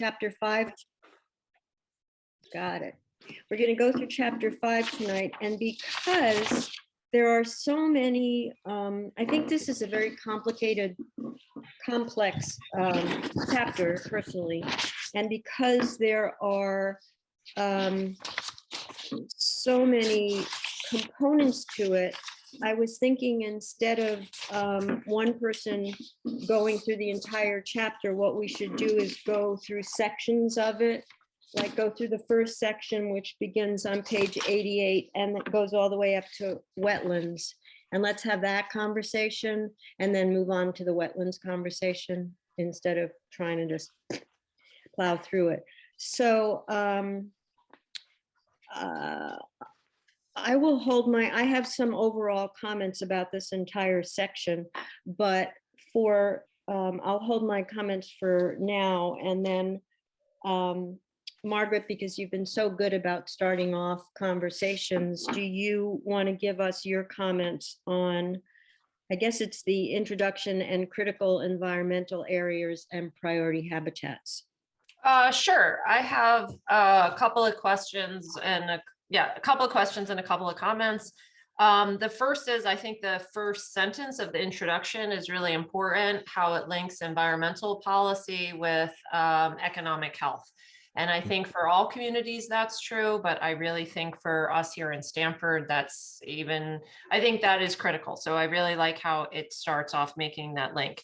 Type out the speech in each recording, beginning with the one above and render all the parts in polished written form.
chapter 5? Got it. We're going to go through chapter 5 tonight, and because there are so many, I think this is a very complicated, complex chapter personally, and because there are so many components to it, I was thinking instead of one person going through the entire chapter, what we should do is go through sections of it, like go through the first section, which begins on page 88 and it goes all the way up to wetlands. And let's have that conversation and then move on to the wetlands conversation instead of trying to just plow through it. So I will hold I have some overall comments about this entire section, but I'll hold my comments for now. And then Margaret, because you've been so good about starting off conversations, do you want to give us your comments on, I guess it's the introduction and critical environmental areas and priority habitats? Sure. I have a couple of questions and a couple of questions and a couple of comments. The first is, I think the first sentence of the introduction is really important, how it links environmental policy with economic health. And I think for all communities, that's true, but I really think for us here in Stanford, I think that is critical. So I really like how it starts off making that link.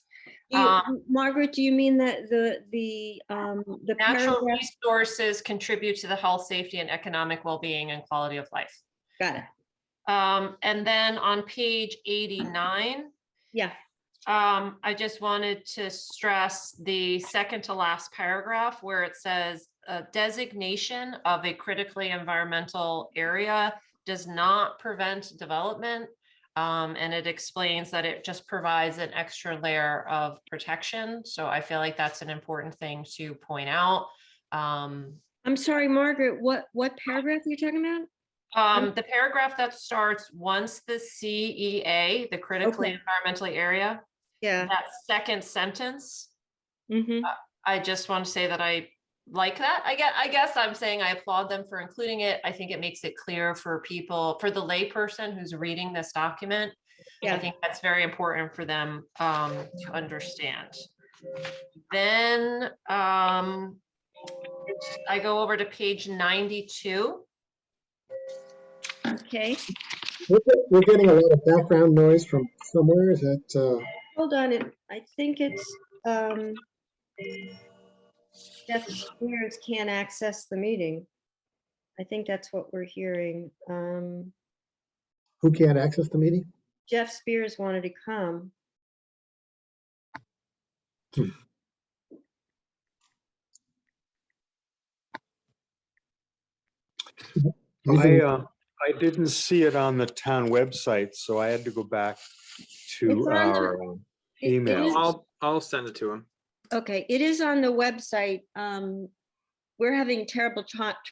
Margaret, do you mean that the natural resources contribute to the health, safety, and economic well-being and quality of life? Got it. And then on page 89, yeah, I just wanted to stress the second to last paragraph where it says a designation of a critically environmental area does not prevent development. And it explains that it just provides an extra layer of protection. So I feel like that's an important thing to point out. I'm sorry, Margaret, what paragraph are you talking about? The paragraph that starts once the CEA, the critically environmentally area, that second sentence, I just want to say that I like that. I guess I'm saying I applaud them for including it. I think it makes it clear for people, for the layperson who's reading this document. I think that's very important for them to understand. Then I go over to page 92. Okay. We're getting a lot of background noise from somewhere. Is that? Hold on. I think it's Jeff Spears can't access the meeting. I think that's what we're hearing. Who can't access the meeting? Jeff Spears wanted to come. I didn't see it on the town website, so I had to go back to our email. I'll send it to him. Okay, it is on the website. We're having terrible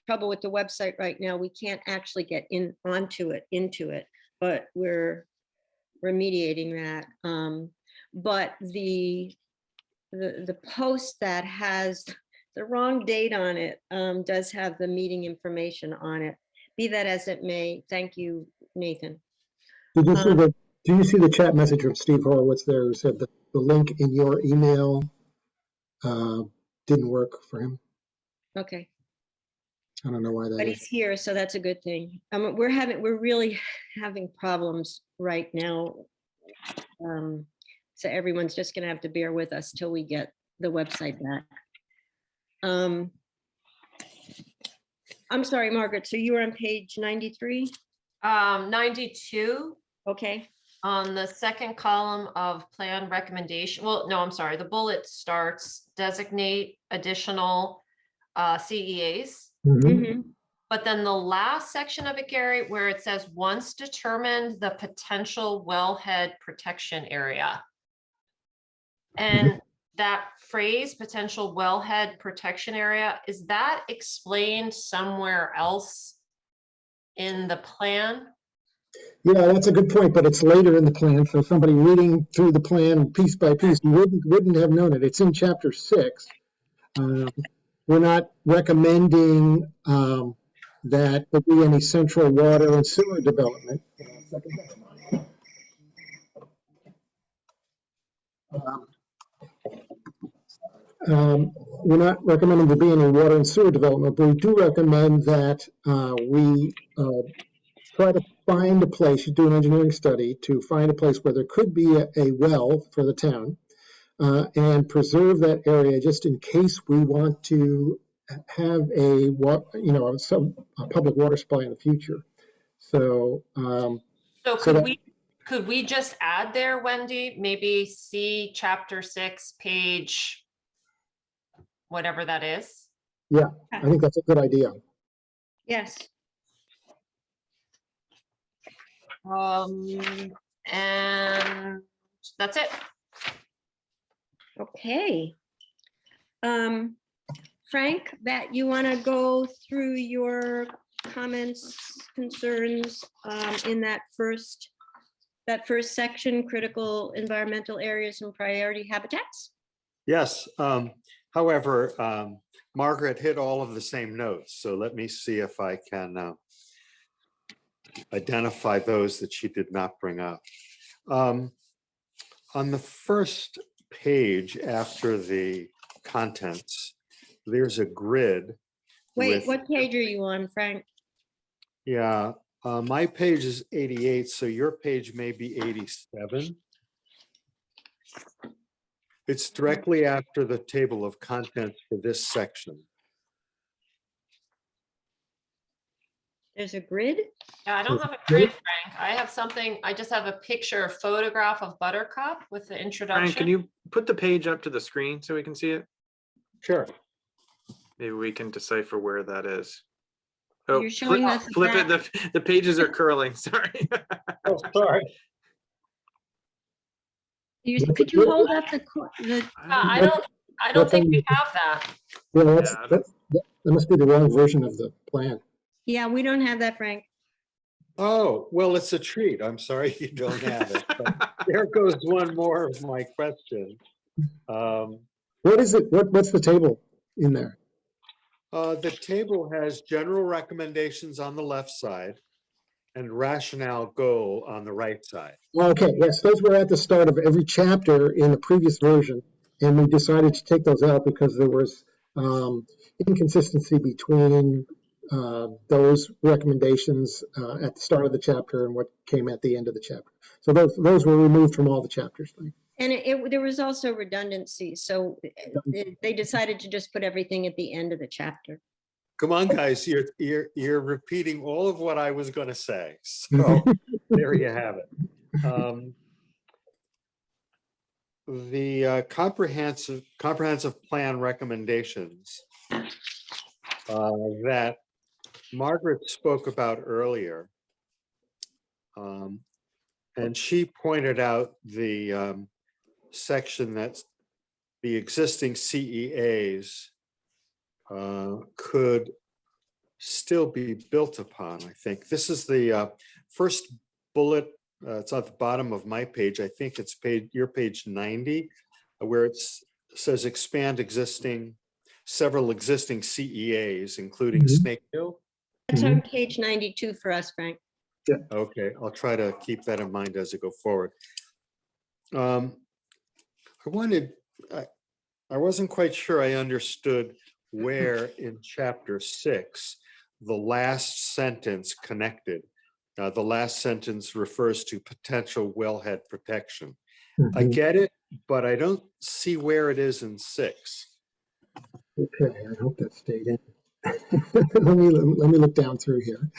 trouble with the website right now. We can't actually get into it, but we're remediating that. But the post that has the wrong date on it does have the meeting information on it. Be that as it may, thank you, Nathan. Did you see the chat message from Steve Horowitz there who said that the link in your email didn't work for him? Okay. I don't know why that but is. He's here, so that's a good thing. We're really having problems right now. So everyone's just gonna have to bear with us till we get the website back. I'm sorry, Margaret, so you were on page 93? 92. Okay. On the second column of plan recommendation, well, no, I'm sorry, the bullet starts designate additional CEAs. But then the last section of it, Gary, where it says once determined the potential wellhead protection area. And that phrase, potential wellhead protection area, is that explained somewhere else in the plan? Yeah, that's a good point, but it's later in the plan. So somebody reading through the plan piece by piece wouldn't have known it. It's in chapter 6. we're not recommending that there be any central water and sewer development. We're not recommending there be any water and sewer development, but we do recommend that we try to find a place, you do an engineering study to find a place where there could be a well for the town, and preserve that area just in case we want to have a public water supply in the future. So, So could we just add there, Wendy, maybe see chapter 6, page whatever that is? yeah, I think that's a good idea. Yes. And that's it. Okay. Frank, that you want to go through your comments, concerns in that first section, critical environmental areas and priority habitats? Yes. However, Margaret hit all of the same notes. So let me see if I can identify those that she did not bring up. On the first page after the contents, there's a grid. Wait, what page are you on, Frank? Yeah, my page is 88, so your page may be 87. It's directly after the table of contents for this section. There's a grid? Yeah, I don't have a grid, Frank. I have something, I just have a picture, a photograph of Buttercup with the introduction. Frank, can you put the page up to the screen so we can see it? Sure. Maybe we can decipher where that is. Oh, You're showing us the flip it. The pages are curling. Sorry. Oh, sorry. Could you hold up the I don't think we have that. Yeah, Yeah, that must be the wrong version of the plan. Yeah, we don't have that, Frank. Oh, well, it's a treat. I'm sorry you don't have it. But there goes one more of my question. What is it? What's the table in there? The table has general recommendations on the left side and rationale goal on the right side. Okay, yes, those were at the start of every chapter in the previous version, and we decided to take those out because there was inconsistency between those recommendations at the start of the chapter and what came at the end of the chapter. So those were removed from all the chapters. And there was also redundancy, so they decided to just put everything at the end of the chapter. Come on, guys, you're repeating all of what I was going to say. So there you have it. The comprehensive plan recommendations that Margaret spoke about earlier, and she pointed out the section that's the existing CEAs could still be built upon. I think this is the first bullet. It's at the bottom of my page. I think it's your page 90, where it says expand several existing CEAs, including Snake Hill. That's on page 92 for us, Frank. Yeah. Okay, I'll try to keep that in mind as I go forward. I wasn't quite sure I understood where in chapter 6 the last sentence connected. The last sentence refers to potential wellhead protection. I get it, but I don't see where it is in 6. Okay, I hope that stayed in. let me look down through here.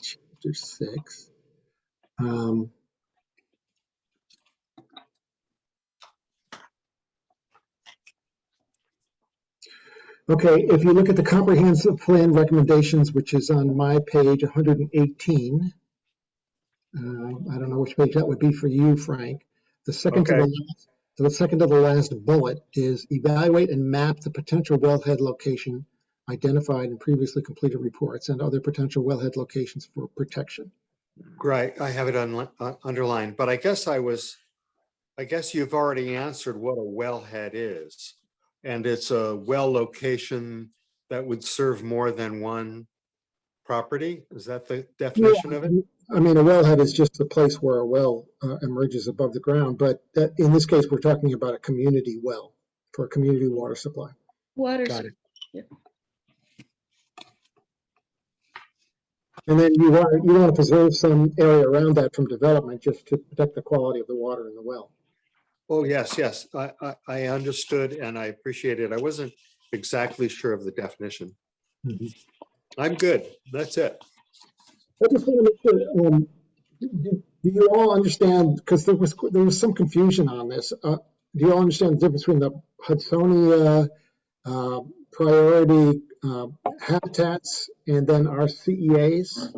Chapter 6. Okay, if you look at the comprehensive plan recommendations, which is on my page 118, I don't know which page that would be for you, Frank. The second to the last bullet is evaluate and map the potential wellhead location identified in previously completed reports and other potential wellhead locations for protection. Right, I have it underlined, but I guess you've already answered what a wellhead is. and it's a well location that would serve more than one property? Is that the definition of it? I mean, a wellhead is just the place where a well emerges above the ground, but in this case, we're talking about a community well for a community water supply. Water. Got it. Yeah. And then you want to preserve some area around that from development just to protect the quality of the water in the well. Oh, yes, yes. I understood and I appreciate it. I wasn't exactly sure of the definition. Mhm. I'm good. That's it. I just want to make sure, do you all understand, because there was some confusion on this. Do you all understand the difference between the Hudsonia priority habitats and then our CEAs?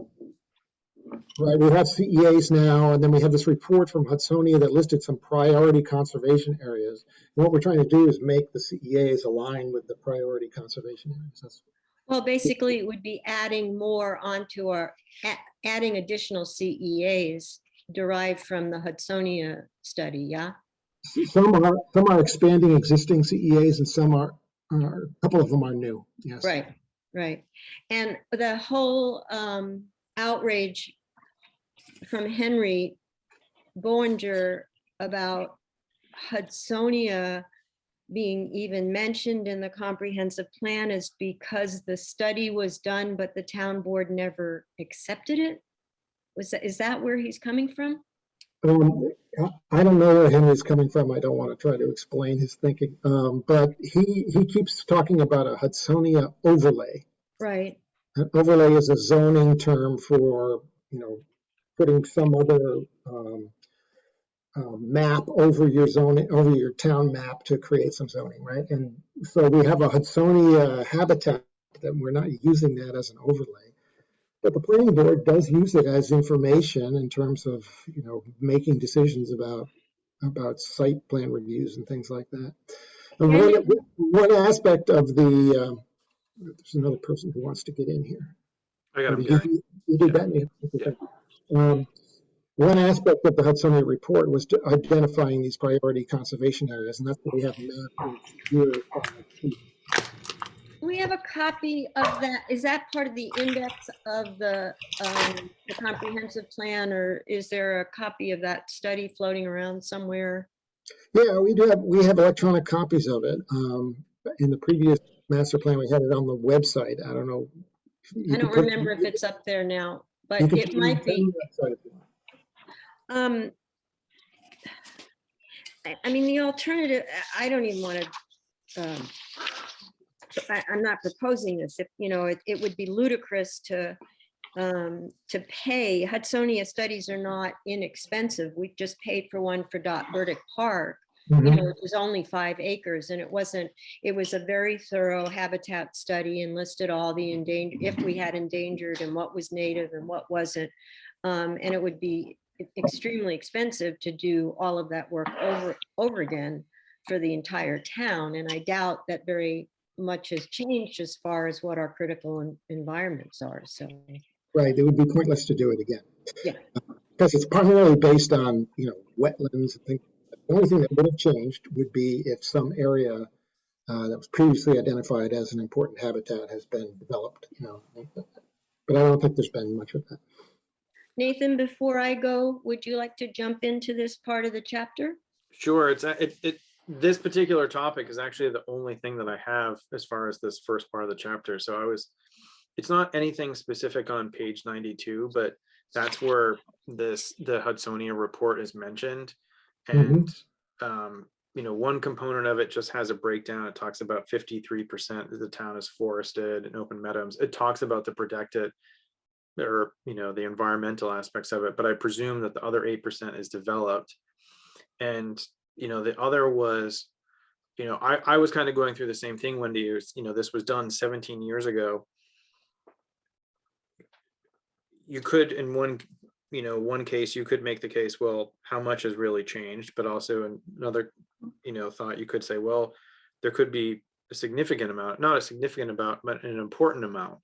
Right, we have CEAs now, and then we have this report from Hudsonia that listed some priority conservation areas. And what we're trying to do is make the CEAs align with the priority conservation areas. Well, basically, it would be adding more onto adding additional CEAs derived from the Hudsonia study, yeah? Some are expanding existing CEAs, and some are a couple of them are new. Yes. Right, right. And the whole outrage from Henry Boeninger about Hudsonia being even mentioned in the comprehensive plan is because the study was done, but the town board never accepted it. Is that where he's coming from? I don't know where Henry's coming from. I don't want to try to explain his thinking, but he keeps talking about a Hudsonia overlay. Right. An overlay is a zoning term for, putting some other map over your zoning, over your town map to create some zoning, right? And so we have a Hudsonia habitat that we're not using that as an overlay. But the planning board does use it as information in terms of, making decisions about site plan reviews and things like that. And one aspect of the, there's another person who wants to get in here. I got him, You Gary. did that? Yeah. One aspect of the Hudsonia report was identifying these priority conservation areas, and that's what we have mapped here. We have a copy of that. Is that part of the index of the comprehensive plan, or is there a copy of that study floating around somewhere? Yeah, we do have electronic copies of it. In the previous master plan, we had it on the website. I don't know. I don't remember if it's up there now, but it might be. I mean, the alternative, I don't even want to, I'm not proposing this. If, it would be ludicrous to pay. Hudsonia studies are not inexpensive. We just paid for one for Burdick Park. It was only 5 acres, and it was a very thorough habitat study and listed all the if we had endangered and what was native and what wasn't. And it would be extremely expensive to do all of that work over again for the entire town. And I doubt that very much has changed as far as what our critical environments are. So. Right, it would be pointless to do it again. Yeah. Because it's primarily based on, wetlands and things. The only thing that would have changed would be if some area that was previously identified as an important habitat has been developed, But I don't think there's been much of that. Nathan, before I go, would you like to jump into this part of the chapter? Sure. This particular topic is actually the only thing that I have as far as this first part of the chapter. So it's not anything specific on page 92, but that's where the Hudsonia report is mentioned. And, one component of it just has a breakdown. It talks about 53% of the town is forested and open meadows. It talks about the protected or, the environmental aspects of it, but I presume that the other 8% is developed. And, the other was, I was kind of going through the same thing, Wendy. This was done 17 years ago. You could, in one case, you could make the case, well, how much has really changed? But also another, thought you could say, well, there could be a significant amount, not a significant amount, but an important amount.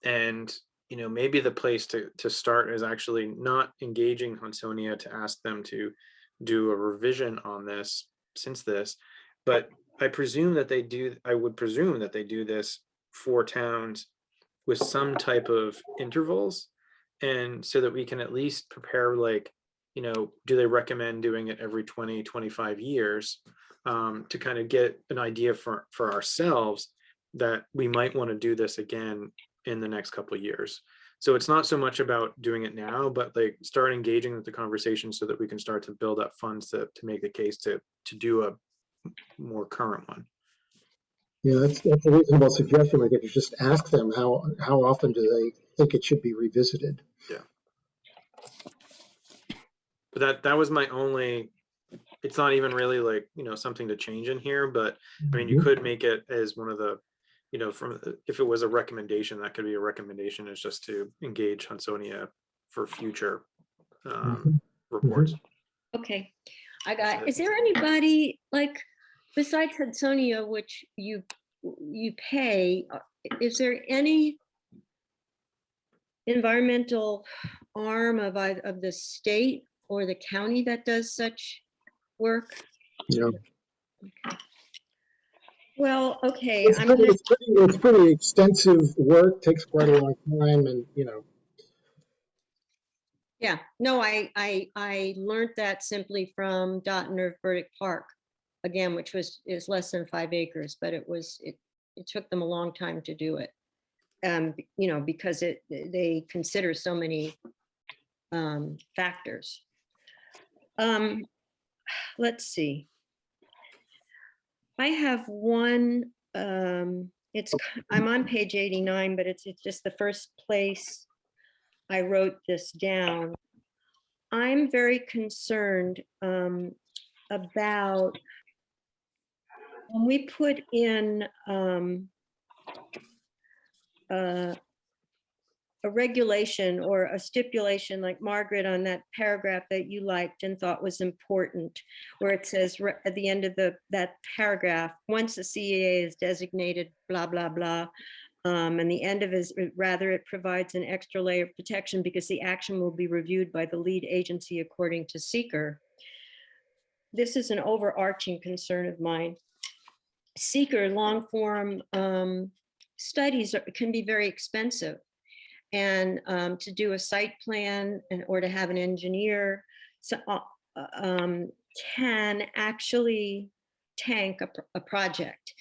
And, maybe the place to start is actually not engaging Hudsonia to ask them to do a revision on this, but I presume that they do, I would presume that they do this for towns with some type of intervals. And so that we can at least prepare, like, do they recommend doing it every 20, 25 years? To kind of get an idea for ourselves that we might want to do this again in the next couple of years. So it's not so much about doing it now, but like start engaging with the conversation so that we can start to build up funds to make the case to do a more current one. Yeah, that's a reasonable suggestion. Like if you just ask them how often do they think it should be revisited? Yeah. But that was my only, it's not even really like, something to change in here, but I mean, you could make it as one of the, from, if it was a recommendation, that could be a recommendation, is just to engage Hudsonia for future reports. Okay, is there anybody like besides Hudsonia, which you pay, is there any environmental arm of the state or the county that does such work? Yeah. Well, okay. It's pretty extensive work, takes quite a long time, and Yeah, no, I learned that simply from Dotner Burdick Park, again, which is less than 5 acres, but it took them a long time to do it. Because they consider so many factors. Let's see. I have one, I'm on page 89, but it's just the first place I wrote this down. I'm very concerned about when we put in a regulation or a stipulation, like Margaret on that paragraph that you liked and thought was important, where it says at the end of that paragraph, once the CEA is designated, blah, blah, blah, and the end of it is rather it provides an extra layer of protection because the action will be reviewed by the lead agency according to seeker. This is an overarching concern of mine. Seeker long form studies can be very expensive. And to do a site plan or to have an engineer can actually tank a project.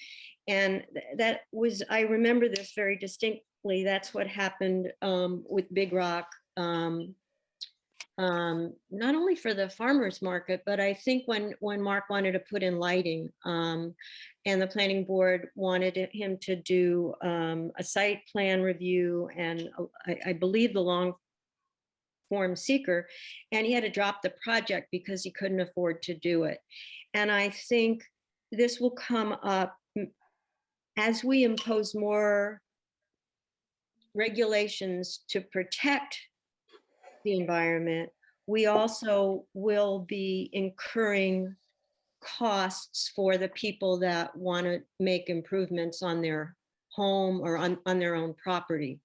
And that was, I remember this very distinctly. That's what happened with Big Rock, not only for the farmers market, but I think when Mark wanted to put in lighting, and the planning board wanted him to do a site plan review and I believe the long form seeker, and he had to drop the project because he couldn't afford to do it. And I think this will come up as we impose more regulations to protect the environment. We also will be incurring costs for the people that want to make improvements on their home or on their own property.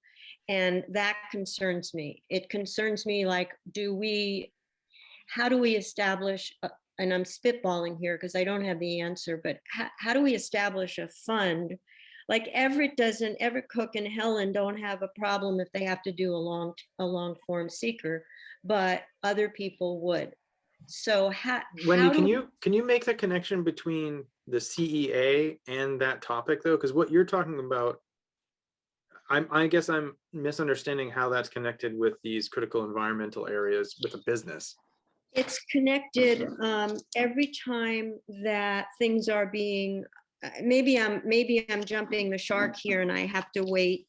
And that concerns me. It concerns me, like, how do we establish, and I'm spitballing here because I don't have the answer, but how do we establish a fund? Like Everett Cook and Helen don't have a problem if they have to do a long form seeker, but other people would. So Wendy, can you make the connection between the CEA and that topic though? Because what you're talking about, I guess I'm misunderstanding how that's connected with these critical environmental areas with a business. It's connected every time that things are being, maybe I'm jumping the shark here and I have to wait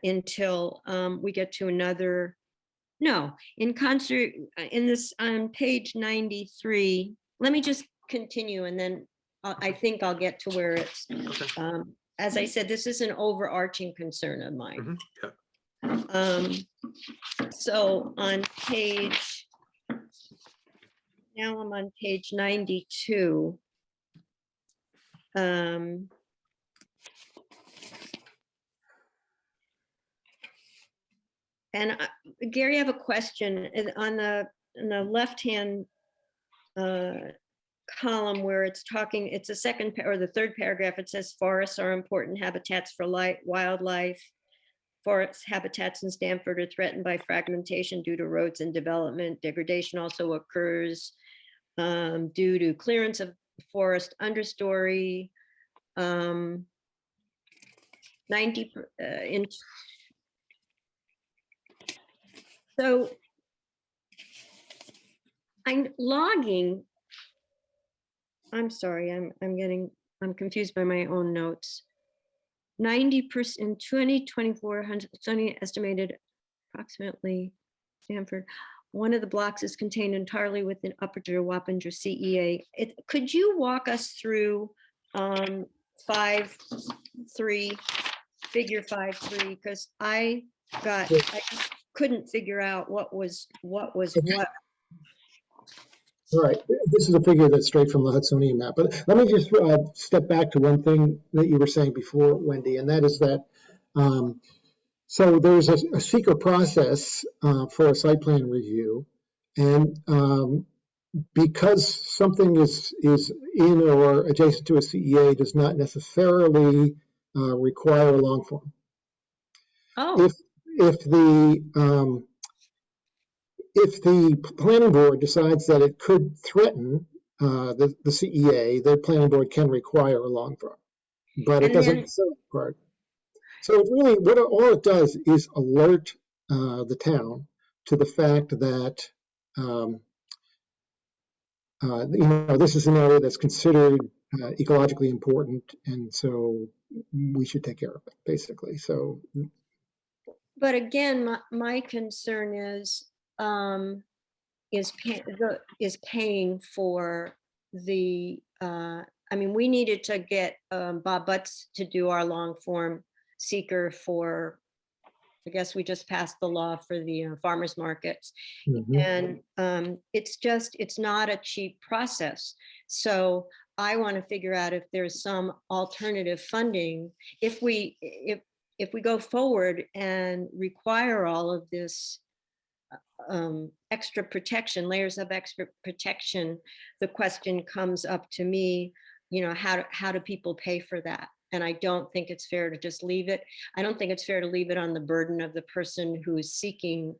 until we get to another. No, in concert, in this, on page 93, let me just continue and then I think I'll get to where it's, Okay. As I said, this is an overarching concern of mine. Yeah. So on page, now I'm on page 92. And Gary, I have a question. On the left-hand column where it's talking, it's the or the third paragraph, it says forests are important habitats for wildlife. Forest habitats in Stanford are threatened by fragmentation due to roads and development. Degradation also occurs due to clearance of forest understory. 90 so I'm logging. I'm sorry, I'm confused by my own notes. 90% in 2024, Sunny estimated approximately Stanford. One of the blocks is contained entirely within Upper Wappinger CEA. Could you walk us through 5.3, figure 5.3? Because I just couldn't figure out what was what. All right, this is a figure that's straight from the Hudsonian map. But let me just step back to one thing that you were saying before, Wendy, and that is that so there's a seeker process for a site plan review, and because something is in or adjacent to a CEA does not necessarily require a long form. Oh. If the planning board decides that it could threaten the CEA, the planning board can require a long form, but it doesn't necessarily require. So it really, all it does is alert the town to the fact that this is an area that's considered ecologically important, and so we should take care of it, basically. So, but again, my concern is paying for the. I mean, we needed to get Bob Butts to do our long form seeker for. I guess we just passed the law for the farmers markets, and it's not a cheap process. So I want to figure out if there's some alternative funding. If we go forward and require all of this extra protection, layers of extra protection, the question comes up to me, how do people pay for that? And I don't think it's fair to just leave it. I don't think it's fair to leave it on the burden of the person who is seeking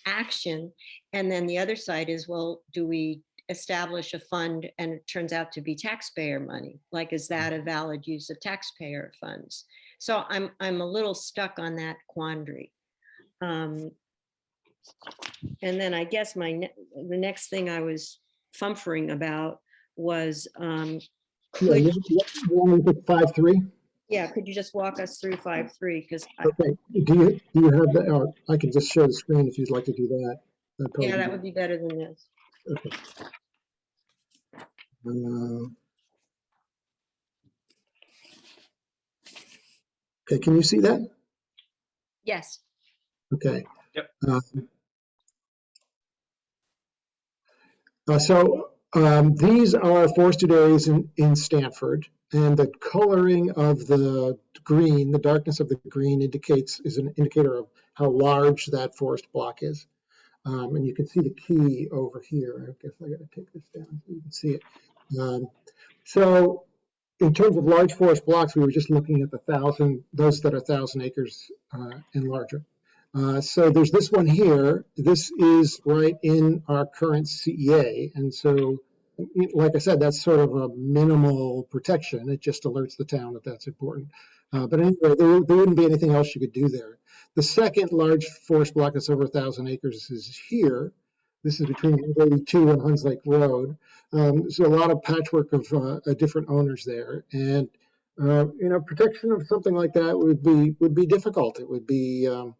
action. And then the other side is, well, do we establish a fund and it turns out to be taxpayer money? Like, is that a valid use of taxpayer funds? So I'm a little stuck on that quandary. And then I guess the next thing I was fumfering about was you want to pick 5.3? Yeah, could you just walk us through 5.3? Because okay, do you have that? I can just share the screen if you'd like to do that. Yeah, that would be better than this. Okay. Okay, can you see that? Yes. Okay. Yep. So these are forested areas in Stanford, and the coloring of the green, the darkness of the green is an indicator of how large that forest block is. And you can see the key over here. I guess I got to take this down so you can see it. So in terms of large forest blocks, we were just looking at those that are 1,000 acres and larger. So there's this one here. This is right in our current CEA. And so, like I said, that's sort of a minimal protection. It just alerts the town that that's important. But anyway, there wouldn't be anything else you could do there. The second large forest block that's over 1,000 acres is here. This is between 82 and Huns Lake Road. There's a lot of patchwork of different owners there. And, protection of something like that would be difficult. It would be, I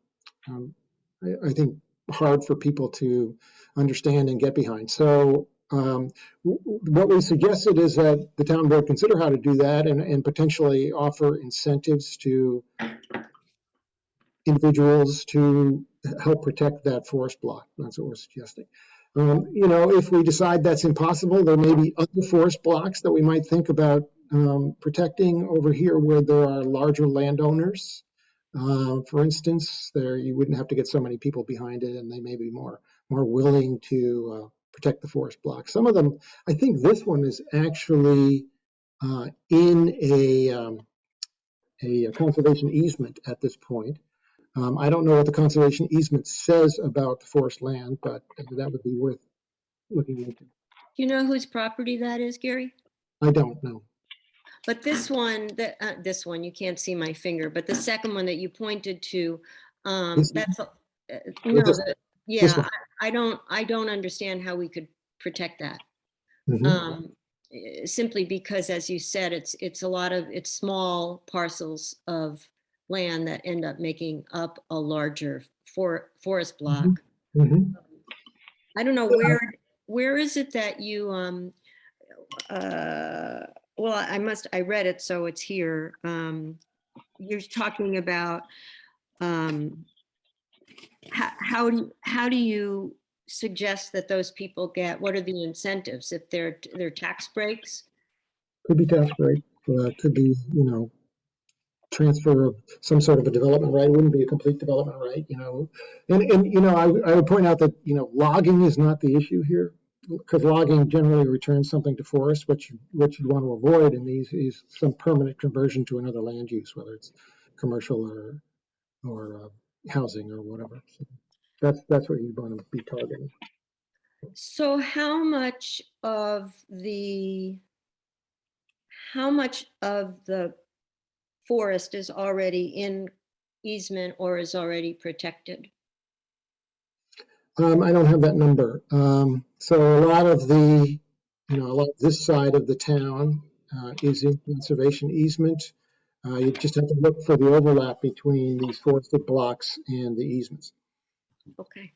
think, hard for people to understand and get behind. So what we suggested is that the town board consider how to do that and potentially offer incentives to individuals to help protect that forest block. That's what we're suggesting. If we decide that's impossible, there may be other forest blocks that we might think about protecting over here where there are larger landowners. For instance, there you wouldn't have to get so many people behind it, and they may be more willing to protect the forest block. Some of them, I think this one is actually in a conservation easement at this point. I don't know what the conservation easement says about the forest land, but that would be worth looking into. Do you know whose property that is, Gary? I don't know. But this one, this one, you can't see my finger, but the second one that you pointed to, that's, no, This yeah, one. I don't understand how we could protect that. Mhm. Simply because, as you said, it's a lot of, it's small parcels of land that end up making up a larger forest block. Mhm. I don't know, where is it that you, well, I read it, so it's here. You're talking about, how do you suggest that those people get, what are the incentives if they're tax breaks? Could be tax break, could be, transfer of some sort of a development right. It wouldn't be a complete development right, And I would point out that, logging is not the issue here, because logging generally returns something to forest. What you want to avoid in these is some permanent conversion to another land use, whether it's commercial or housing or whatever. So that's what you want to be targeting. So how much of the forest is already in easement or is already protected? I don't have that number. So a lot of this side of the town is in conservation easement. You just have to look for the overlap between these forested blocks and the easements. Okay,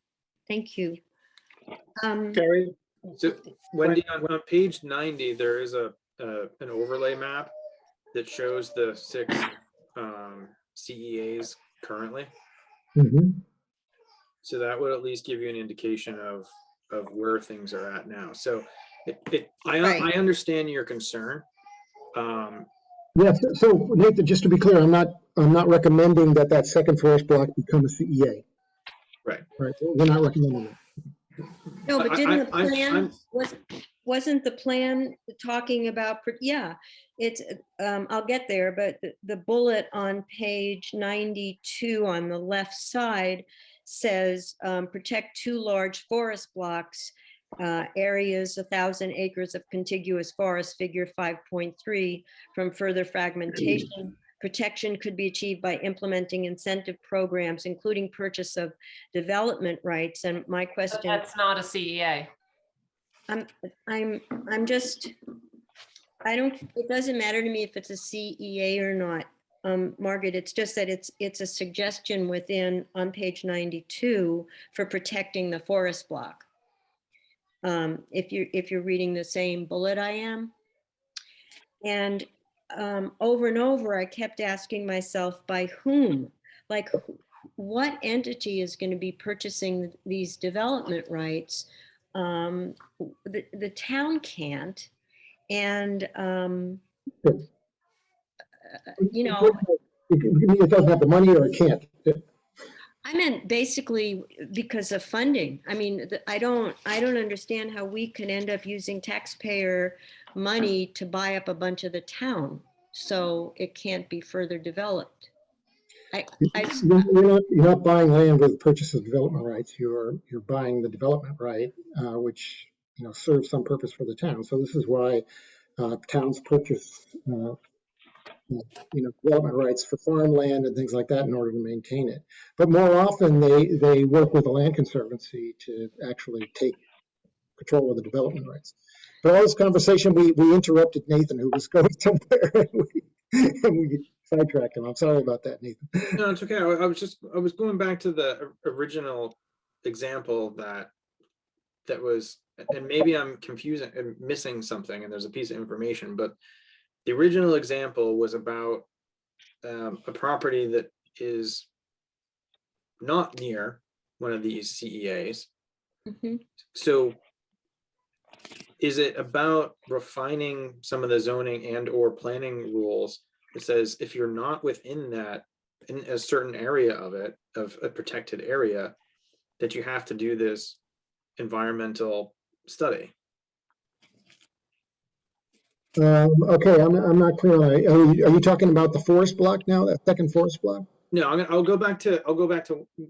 thank you. Carrie, so Wendy, on page 90, there is an overlay map that shows the 6 CEAs currently. Mhm. So that would at least give you an indication of where things are at now. So Right. I understand your concern. Yes. So Nathan, just to be clear, I'm not recommending that second forest block become a CEA. Right. Right. We're not recommending that. No, but didn't the plan, I'm wasn't the plan talking about, yeah, it's, I'll get there, but the bullet on page 92 on the left side says, protect 2 large forest blocks, areas 1,000 acres of contiguous forest, figure 5.3, from further fragmentation. Protection could be achieved by implementing incentive programs, including purchase of development rights. And my But question, that's not a CEA. I'm just, it doesn't matter to me if it's a CEA or not, Margaret. It's just that it's a suggestion within, on page 92, for protecting the forest block. If you're reading the same bullet I am. And over and over, I kept asking myself, by whom? Like, what entity is going to be purchasing these development rights? The town can't. And, It doesn't have the money or it can't. I meant basically because of funding. I mean, I don't understand how we can end up using taxpayer money to buy up a bunch of the town, so it can't be further developed. You're not buying land with purchase of development rights. You're buying the development right, which serves some purpose for the town. So this is why towns purchase development rights for farmland and things like that in order to maintain it. But more often they work with the Land Conservancy to actually take control of the development rights. But all this conversation, we interrupted Nathan, who was going somewhere, and we sidetracked him. I'm sorry about that, Nathan. No, it's okay. I was going back to the original example that was, and maybe I'm confusing and missing something, and there's a piece of information, but the original example was about a property that is not near one of these CEAs. Mm-hmm. So is it about refining some of the zoning and or planning rules? It says if you're not within that, in a certain area of a protected area, that you have to do this environmental study. Okay, I'm not clear on it. Are you talking about the forest block now, that second forest block? No, I'll go back to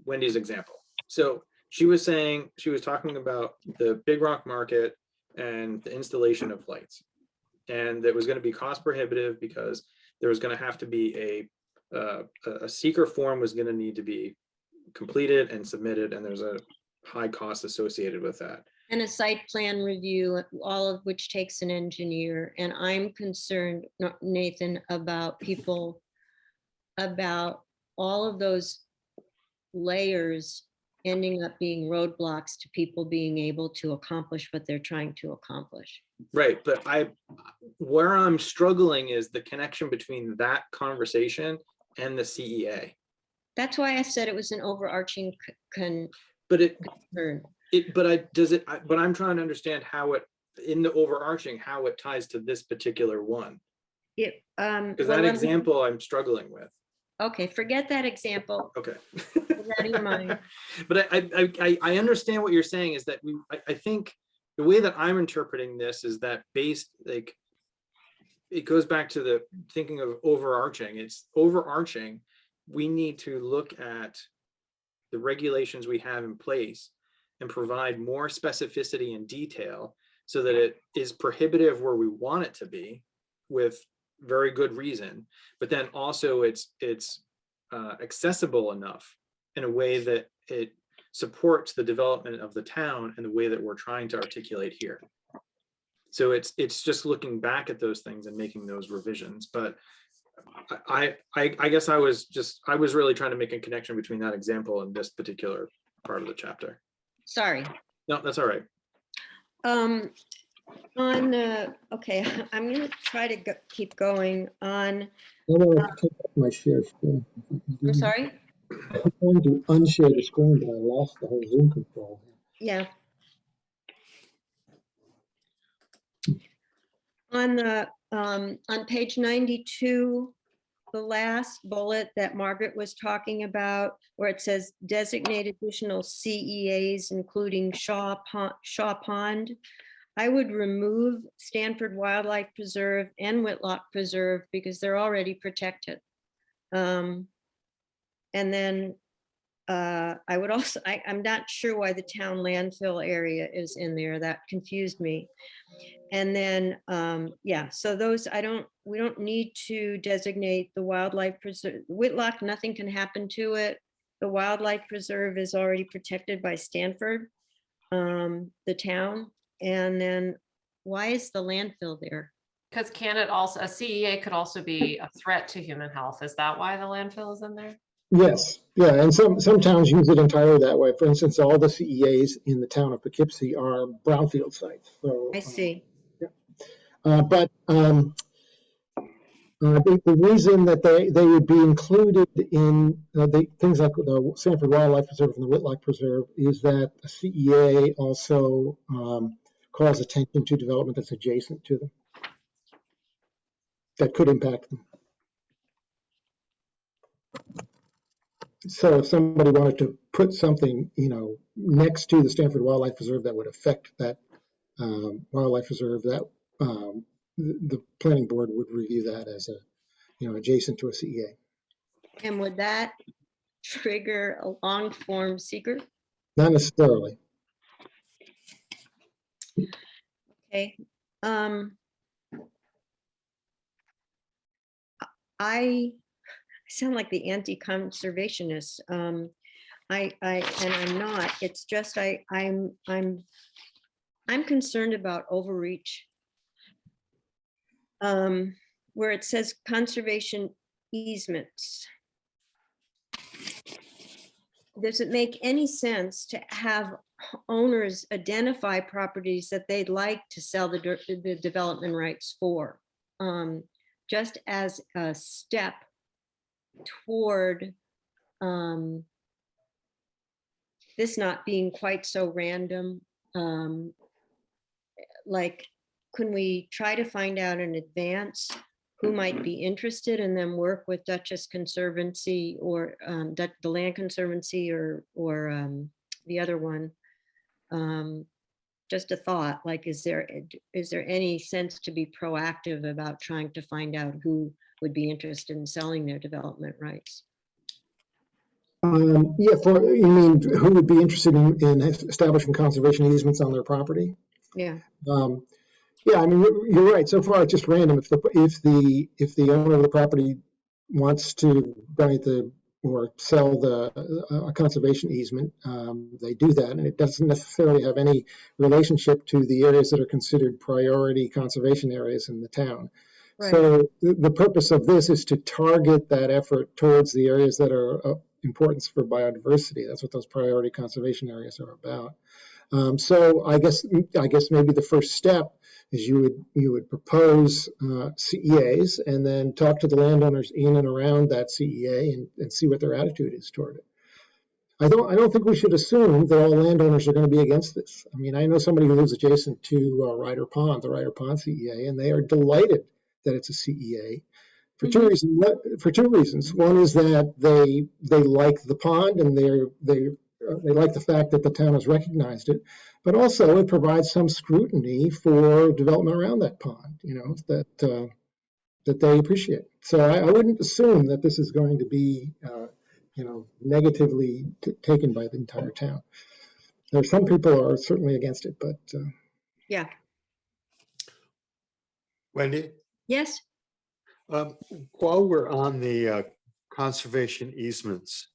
Wendy's example. So she was talking about the Big Rock Market and the installation of lights. And it was going to be cost prohibitive because there was going to have to be a seeker form was going to need to be completed and submitted, and there's a high cost associated with that. And a site plan review, all of which takes an engineer. And I'm concerned, Nathan, about all of those layers ending up being roadblocks to people being able to accomplish what they're trying to accomplish. Right, but where I'm struggling is the connection between that conversation and the CEA. That's why I said it was an overarching concern. But I'm trying to understand how it, in the overarching, how it ties to this particular one. Because that example I'm struggling with. Okay, forget that example. Okay. Put that in your mind. But I understand what you're saying is that I think the way that I'm interpreting this is that it goes back to the thinking of overarching. It's overarching. We need to look at the regulations we have in place and provide more specificity and detail so that it is prohibitive where we want it to be with very good reason, but then also it's accessible enough in a way that it supports the development of the town in the way that we're trying to articulate here. So it's just looking back at those things and making those revisions. But I guess I was really trying to make a connection between that example and this particular part of the chapter. Sorry. No, that's all right. Okay, I'm going to try to keep going on. I want to take up my share screen. I'm sorry? I'm trying to unshare the screen, but I lost the whole Zoom control. Yeah. On page 92, the last bullet that Margaret was talking about, where it says designate additional CEAs, including Shaw Pond, I would remove Stanford Wildlife Preserve and Whitlock Preserve because they're already protected. And then I would also, I'm not sure why the town landfill area is in there. That confused me. And then, yeah, so those, we don't need to designate the wildlife preserve. Whitlock, nothing can happen to it. The wildlife preserve is already protected by Stanford, the town. And then why is the landfill there? Because can it also, a CEA could also be a threat to human health. Is that why the landfill is in there? Yes, yeah, and some towns use it entirely that way. For instance, all the CEAs in the town of Poughkeepsie are brownfield sites. So I see. But the reason that they would be included in the things like the Stanford Wildlife Preserve and the Whitlock Preserve is that a CEA also calls attention to development that's adjacent to them that could impact them. So if somebody wanted to put something, next to the Stanford Wildlife Preserve that would affect that wildlife preserve, that the planning board would review that as adjacent to a CEA. And would that trigger a long form seeker? Not necessarily. Okay. I sound like the anti-conservationist. And I'm not. It's just I'm concerned about overreach. Where it says conservation easements. Does it make any sense to have owners identify properties that they'd like to sell the development rights for? Just as a step toward this not being quite so random. Like, can we try to find out in advance who might be interested and then work with Dutchess Conservancy or the Land Conservancy or the other one just a thought, like, is there any sense to be proactive about trying to find out who would be interested in selling their development rights? Yeah, you mean who would be interested in establishing conservation easements on their property? Yeah. Yeah, I mean, you're right. So far, it's just random. If the owner of the property wants to buy or sell a conservation easement, they do that, and it doesn't necessarily have any relationship to the areas that are considered priority conservation areas in the town. Right. So the purpose of this is to target that effort towards the areas that are of importance for biodiversity. That's what those priority conservation areas are about. So I guess maybe the first step is you would propose CEAs and then talk to the landowners in and around that CEA and see what their attitude is toward it. I don't think we should assume that all landowners are going to be against this. I mean, I know somebody who lives adjacent to Ryder Pond, the Ryder Pond CEA, and they are delighted that it's a CEA for two reasons. For two reasons. One is that they like the pond and they like the fact that the town has recognized it, but also it provides some scrutiny for development around that pond, that they appreciate. So I wouldn't assume that this is going to be, negatively taken by the entire town. There are some people who are certainly against it, but Yeah. Wendy, Yes. while we're on the conservation easements,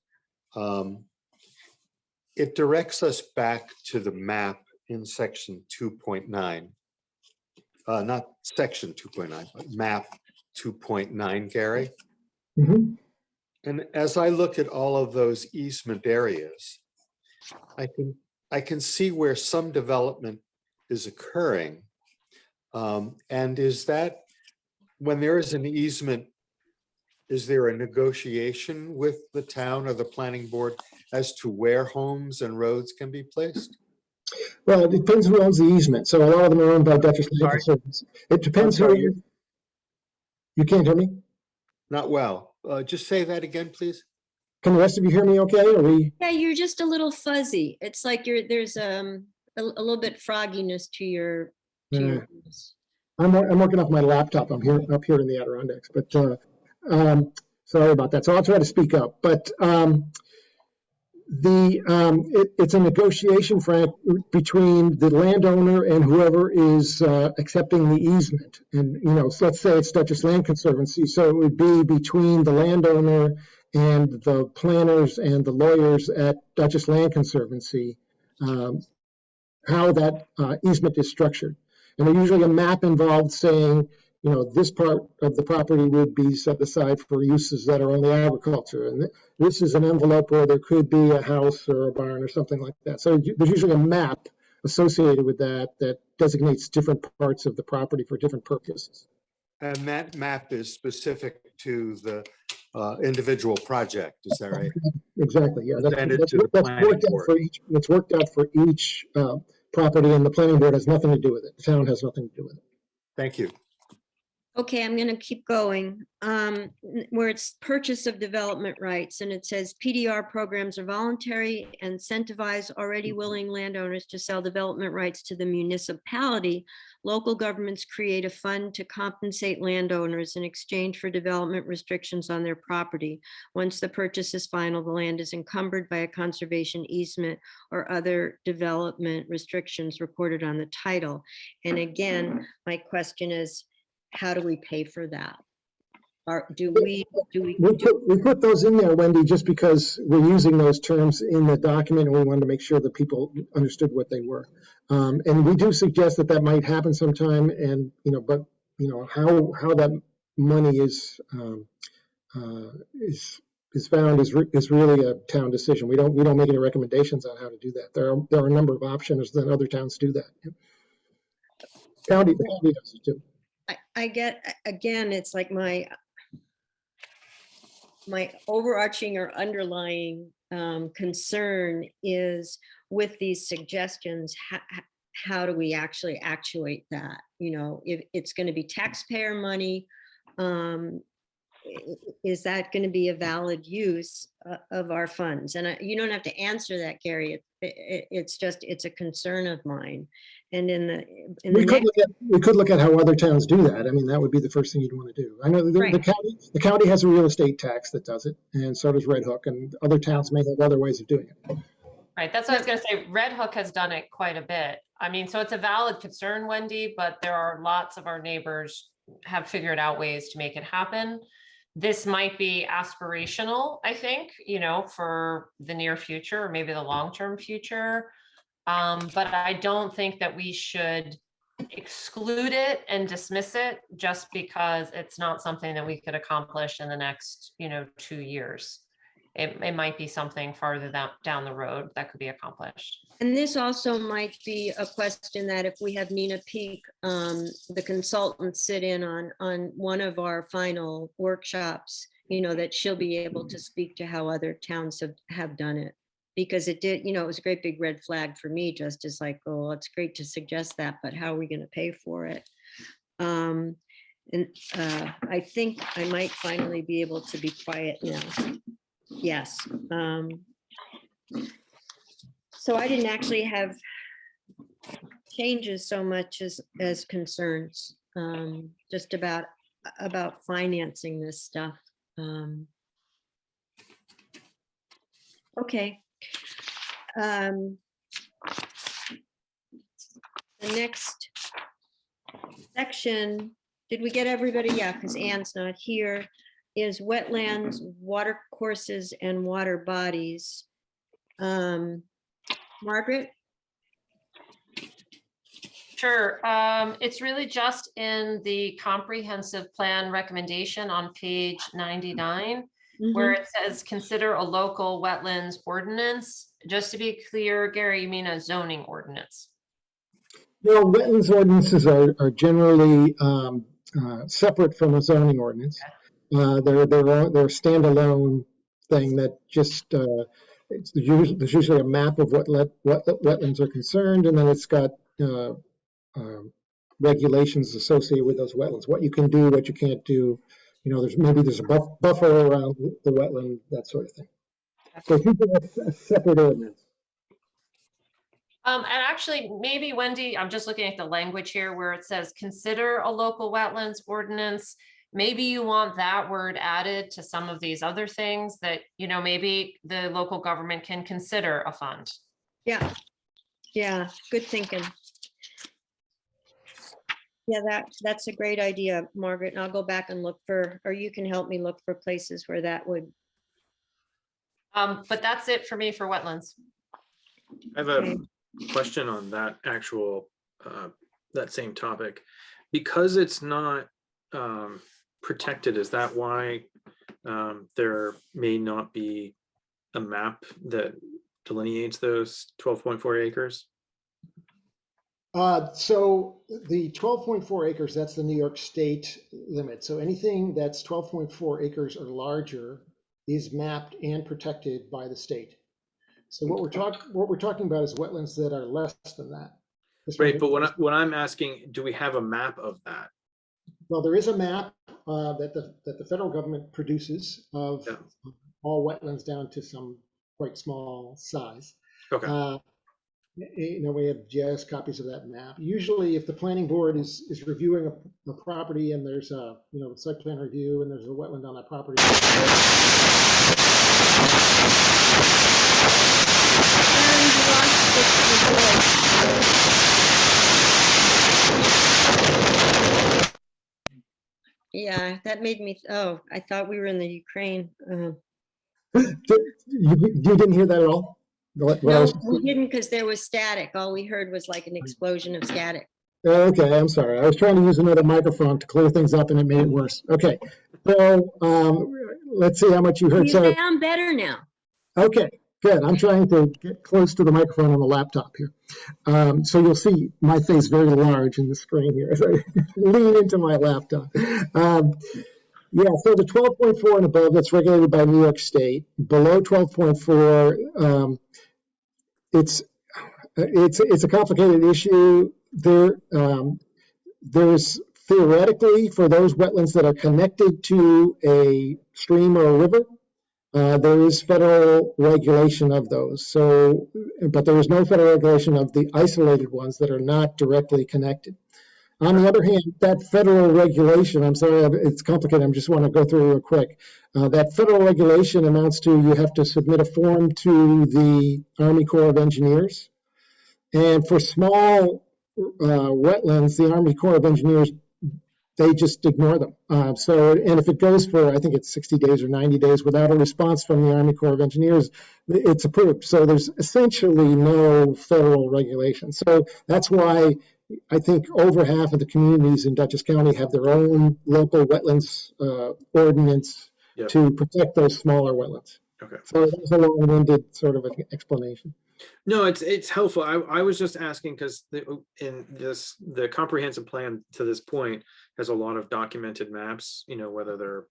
it directs us back to the map in section 2.9. Not section 2.9, but map 2.9, Gary. mm-hmm. And as I look at all of those easement areas, I can see where some development is occurring. And is that, when there is an easement, is there a negotiation with the town or the planning board as to where homes and roads can be placed? Well, it depends who owns the easement. So a lot of them are owned by Dutchess Land Conservancy. It depends who. You can't hear me? Not well. Just say that again, please. Can the rest of you hear me okay? Are we? Yeah, you're just a little fuzzy. It's like there's a little bit frogginess to your voice. I'm working off my laptop. I'm up here in the Adirondacks, but sorry about that. So I'll try to speak up. But it's a negotiation, Frank, between the landowner and whoever is accepting the easement. And so let's say it's Dutchess Land Conservancy, so it would be between the landowner and the planners and the lawyers at Dutchess Land Conservancy, how that easement is structured. And there's usually a map involved saying, this part of the property would be set aside for uses that are only agriculture. And this is an envelope where there could be a house or a barn or something like that. So there's usually a map associated with that designates different parts of the property for different purposes. And that map is specific to the individual project, is that right? Exactly, yeah. That's worked out for each property, and the planning board has nothing to do with it. The town has nothing to do with it. Thank you. Okay, I'm going to keep going. Where it's purchase of development rights, and it says PDR programs are voluntary, incentivize already willing landowners to sell development rights to the municipality. Local governments create a fund to compensate landowners in exchange for development restrictions on their property. Once the purchase is final, the land is encumbered by a conservation easement or other development restrictions recorded on the title. And again, my question is, how do we pay for that? We put those in there, Wendy, just because we're using those terms in the document and we wanted to make sure that people understood what they were. And we do suggest that might happen sometime, and but how that money is found is really a town decision. We don't make any recommendations on how to do that. There are a number of options that other towns do that. The county does it too. I get, again, it's like my overarching or underlying concern is with these suggestions, how do we actually actuate that? If it's going to be taxpayer money, is that going to be a valid use of our funds? And you don't have to answer that, Gary. It's just, it's a concern of mine. And we could look at how other towns do that. I mean, that would be the first thing you'd want to do. I know the county has a real estate tax that does it, and so does Red Hook, and other towns may have other ways of doing it. Right, that's what I was gonna say. Red Hook has done it quite a bit. I mean, so it's a valid concern, Wendy, but there are lots of our neighbors have figured out ways to make it happen. This might be aspirational, I think, for the near future or maybe the long-term future. But I don't think that we should exclude it and dismiss it just because it's not something that we could accomplish in the next, 2 years. It might be something farther down the road that could be accomplished. And this also might be a question that if we have Nina Peak, the consultant, sit in on one of our final workshops, that she'll be able to speak to how other towns have done it. Because it did, it was a great big red flag for me, just as like, oh, it's great to suggest that, but how are we going to pay for it? And I think I might finally be able to be quiet now. Yes. So I didn't actually have changes so much as concerns, just about financing this stuff. Okay. The next section, did we get everybody? Yeah, because Anne's not here. Is wetlands, water courses, and water bodies. Margaret? Sure. It's really just in the comprehensive plan recommendation on page 99, where it says consider a local wetlands ordinance. Just to be clear, Gary, you mean a zoning ordinance? Well, wetlands ordinances are generally separate from a zoning ordinance. They're a standalone thing that just there's usually a map of what wetlands are concerned, and then it's got regulations associated with those wetlands, what you can do, what you can't do. There's a buffer around the wetland, that sort of thing. So keep it a separate ordinance. And actually, maybe Wendy, I'm just looking at the language here where it says consider a local wetlands ordinance. Maybe you want that word added to some of these other things that, maybe the local government can consider a fund. Yeah. Yeah, good thinking. Yeah, that's a great idea, Margaret. And I'll go back and look for, or you can help me look for places where that would. But that's it for me for wetlands. I have a question on that actual, that same topic. Because it's not protected, is that why there may not be a map that delineates those 12.4 acres? So the 12.4 acres, that's the New York State limit. So anything that's 12.4 acres or larger is mapped and protected by the state. So what we're talking about is wetlands that are less than that. Right, but when I'm asking, do we have a map of that? Well, there is a map that the federal government produces of all wetlands down to some quite small size. Okay. We have GIS copies of that map. Usually, if the planning board is reviewing a property and there's a site plan review and there's a wetland on that property. Yeah, that made me. Oh, I thought we were in the Ukraine. You didn't hear that at all? No, we didn't, because there was static. All we heard was like an explosion of static. Okay, I'm sorry. I was trying to use another microphone to clear things up, and it made it worse. Okay, so let's see how much you heard. You sound better now. Okay, good. I'm trying to get close to the microphone on the laptop here. So you'll see my face very large in the screen here as I lean into my laptop. Yeah, so the 12.4 and above, that's regulated by New York State. Below 12.4, it's a complicated issue. There's theoretically, for those wetlands that are connected to a stream or a river, there is federal regulation of those. So, but there is no federal regulation of the isolated ones that are not directly connected. On the other hand, that federal regulation, I'm sorry, it's complicated, I just want to go through real quick. That federal regulation amounts to you have to submit a form to the Army Corps of Engineers. And for small wetlands, the Army Corps of Engineers, they just ignore them. And if it goes for, I think it's 60 days or 90 days without a response from the Army Corps of Engineers, it's approved. So there's essentially no federal regulation. So that's why I think over half of the communities in Dutchess County have their own local wetlands ordinance to protect those smaller wetlands. Okay. So that's a long-winded sort of an explanation. No, it's helpful. I was just asking because the comprehensive plan to this point has a lot of documented maps, whether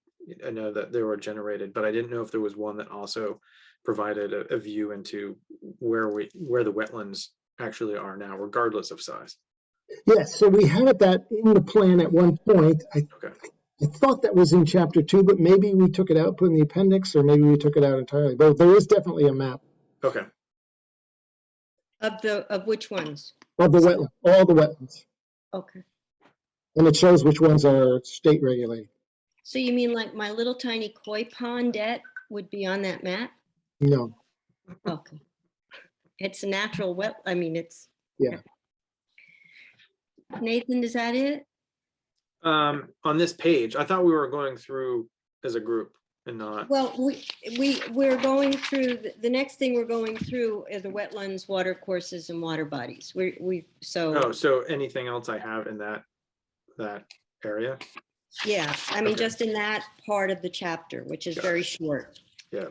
I know that they were generated, but I didn't know if there was one that also provided a view into where the wetlands actually are now, regardless of size. Yes, so we had that in the plan at one point. I thought that was in chapter 2, but maybe we took it out, put in the appendix, or maybe we took it out entirely. But there is definitely a map. Okay. Of which ones? Of the wetland, all the wetlands. Okay. And it shows which ones are state regulated. So you mean like my little tiny koi pondette would be on that map? No. Okay. It's a natural it's. Yeah. Nathan, is that it? On this page, I thought we were going through as a group and not. Well, we're going through, the next thing we're going through are the wetlands, water courses, and water bodies. So anything else I have in that area? Yeah, just in that part of the chapter, which is very short. Yeah.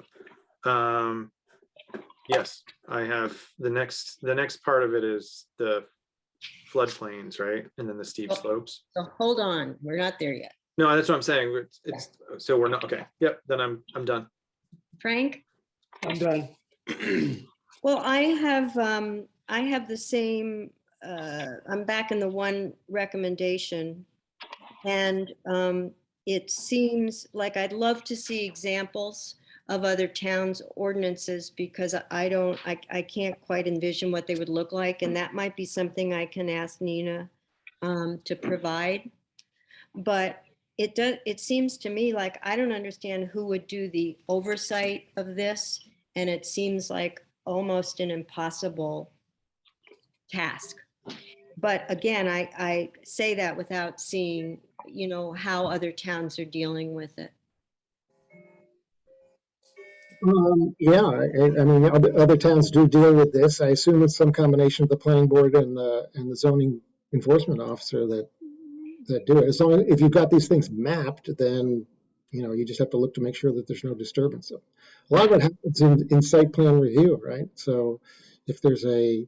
Yes, I have the next part of it is the floodplains, right? And then the steep slopes. So hold on, we're not there yet. No, that's what I'm saying. So we're not, okay. Yep, then I'm done. Frank? I'm done. Well, I have the same, I'm back in the one recommendation. And it seems like I'd love to see examples of other towns' ordinances because I can't quite envision what they would look like. And that might be something I can ask Nina to provide. But it seems to me like I don't understand who would do the oversight of this. And it seems like almost an impossible task. But again, I say that without seeing, how other towns are dealing with it. Other towns do deal with this. I assume it's some combination of the planning board and the zoning enforcement officer that do it. As long as if you've got these things mapped, then you just have to look to make sure that there's no disturbance. So a lot of it happens in site plan review, right? So if there's a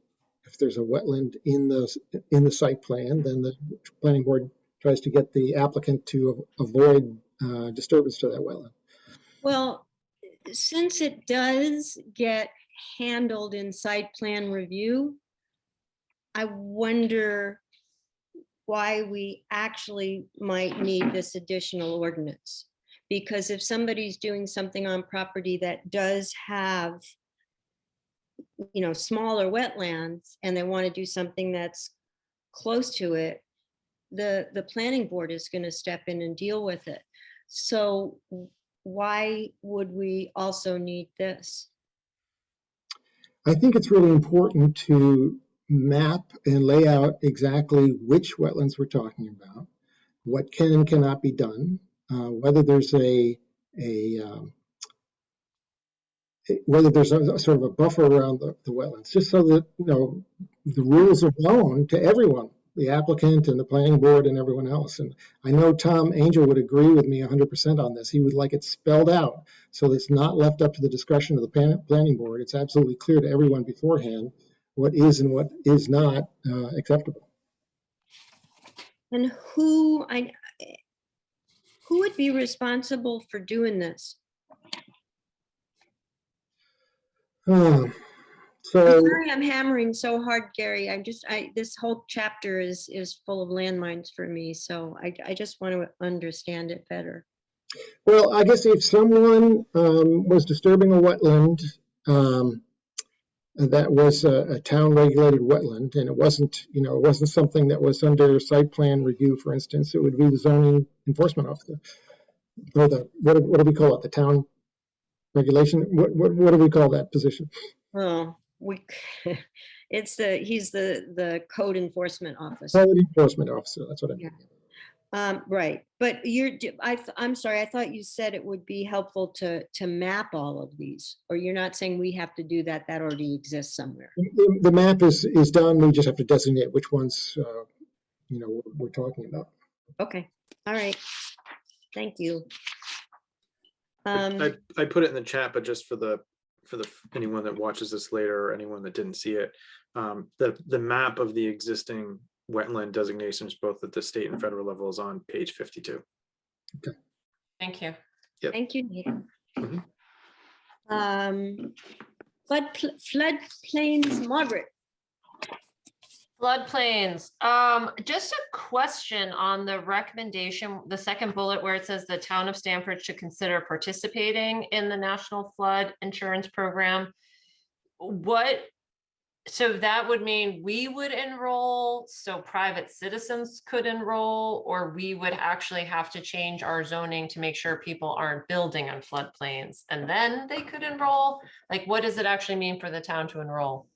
wetland in the site plan, then the planning board tries to get the applicant to avoid disturbance to that wetland. Well, since it does get handled in site plan review, I wonder why we actually might need this additional ordinance. Because if somebody's doing something on property that does have, smaller wetlands and they want to do something that's close to it, the planning board is going to step in and deal with it. So why would we also need this? I think it's really important to map and lay out exactly which wetlands we're talking about, what can and cannot be done, whether there's whether there's a sort of a buffer around the wetlands, just so that the rules are known to everyone, the applicant and the planning board and everyone else. And I know Tom Angel would agree with me 100% on this. He would like it spelled out so that it's not left up to the discretion of the planning board. It's absolutely clear to everyone beforehand what is and what is not acceptable. And who would be responsible for doing this? So, sorry I'm hammering so hard, Gary. This whole chapter is full of landmines for me, so I just want to understand it better. well, I guess if someone was disturbing a wetland, that was a town-regulated wetland, and it wasn't something that was under site plan review, for instance, it would be the zoning enforcement officer, or what do we call it, the town regulation? What do we call that position? Oh, he's the code enforcement officer. Code enforcement officer, that's what I mean. Right, but I'm sorry, I thought you said it would be helpful to map all of these, or you're not saying we have to do that, that already exists somewhere? The map is done, we just have to designate which ones, we're talking about. Okay, all right, thank you. I put it in the chat, but just for the anyone that watches this later or anyone that didn't see it, the map of the existing wetland designations, both at the state and federal level, is on page 52. Okay. Thank you. Yep. Thank you, Nathan. Mhm. Floodplains, Margaret. Floodplains. Just a question on the recommendation, the second bullet where it says the town of Stanford should consider participating in the National Flood Insurance Program. So that would mean we would enroll, so private citizens could enroll, or we would actually have to change our zoning to make sure people aren't building on floodplains and then they could enroll? Like, what does it actually mean for the town to enroll?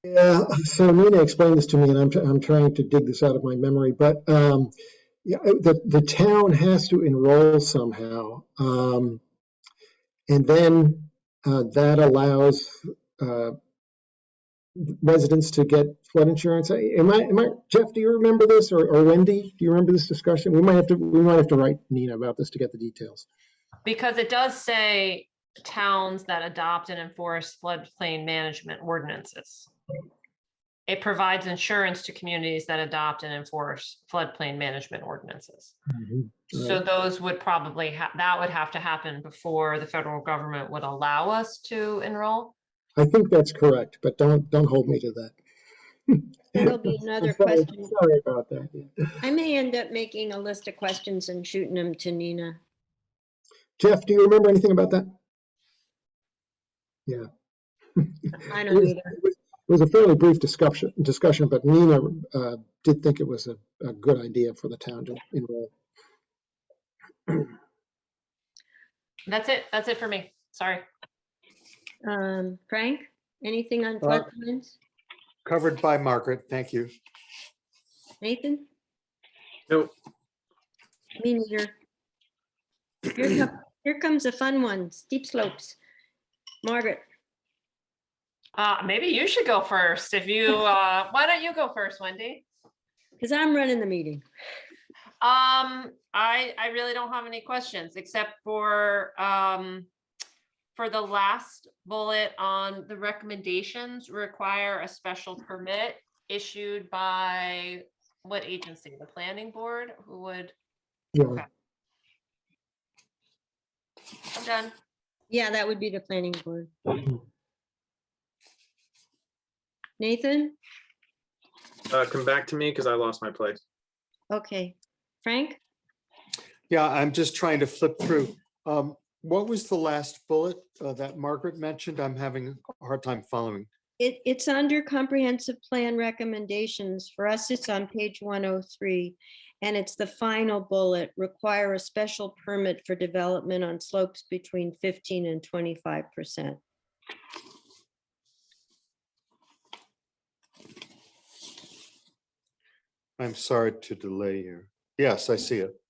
Yeah, so Nina explained this to me, and I'm trying to dig this out of my memory, but yeah, the town has to enroll somehow, and then that allows residents to get flood insurance. Jeff, do you remember this, or Wendy, do you remember this discussion? We might have to write Nina about this to get the details. Because it does say towns that adopt and enforce floodplain management ordinances. It provides insurance to communities that adopt and enforce floodplain management ordinances. Right. So those would probably that would have to happen before the federal government would allow us to enroll. I think that's correct, but don't hold me to that. That'll be another Sorry question. about that. I may end up making a list of questions and shooting them to Nina. Jeff, do you remember anything about that? Yeah. I don't either. It was a fairly brief discussion, but Nina did think it was a good idea for the town to enroll. That's it for me. Sorry. Frank, anything on floodplains? Covered by Margaret, thank you. Nathan? Nope. Me neither. Here comes a fun one, steep slopes. Margaret. Maybe you should go first. If you, why don't you go first, Wendy? Because I'm running the meeting. I really don't have any questions except for the last bullet on the recommendations require a special permit issued by what agency? The planning board? Who would? Yeah. Okay. I'm done. Yeah, that would be the planning board. Nathan? Come back to me because I lost my place. Okay. Frank? Yeah, I'm just trying to flip through. What was the last bullet that Margaret mentioned? I'm having a hard time following. It's under comprehensive plan recommendations. For us, it's on page 103. And it's the final bullet, require a special permit for development on slopes between 15 and 25%. I'm sorry to delay here. Yes, I see it.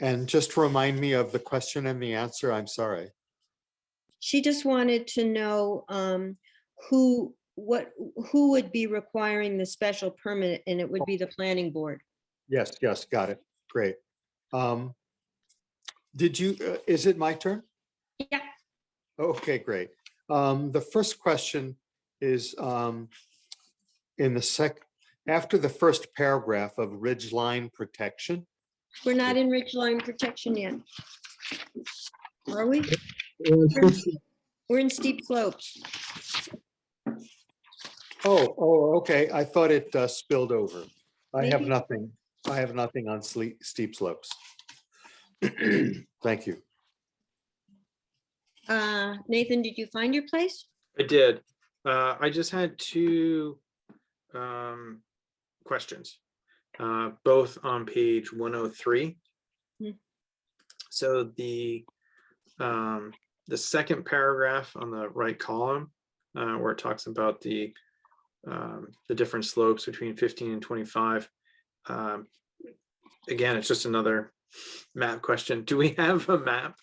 And just remind me of the question and the answer. I'm sorry. She just wanted to know who would be requiring the special permit, and it would be the planning board. Yes, got it. Great. Did you, is it my turn? Yeah. Okay, great. The first question is after the first paragraph of ridgeline protection. We're not in ridgeline protection yet. Are we? We're in steep slopes. Oh, okay. I thought it spilled over. I have Maybe. nothing. I have nothing on steep slopes. Thank you. Nathan, did you find your place? I did. I just had two questions, both on page 103. Hmm. So the second paragraph on the right column, where it talks about the different slopes between 15 and 25. Again, it's just another map question. Do we have a map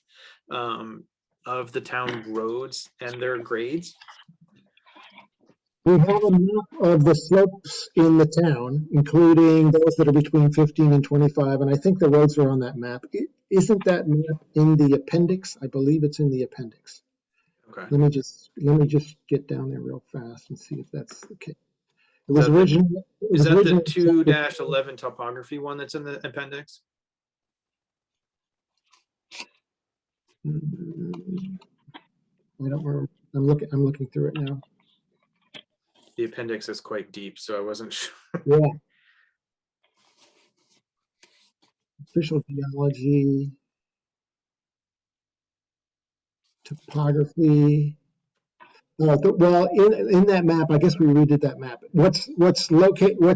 of the town roads and their grades? We have a map of the slopes in the town, including those that are between 15 and 25, and I think the roads are on that map. Isn't that map in the appendix? I believe it's in the appendix. Okay. Let me just get down there real fast and see if that's the case. It was Is that the- originally. Is that the 2-11 topography one that's in the appendix? I don't remember. I'm looking through it now. The appendix is quite deep, so I wasn't sure. Yeah. Official geology, topography. Well, in that map, I guess we redid that map. What's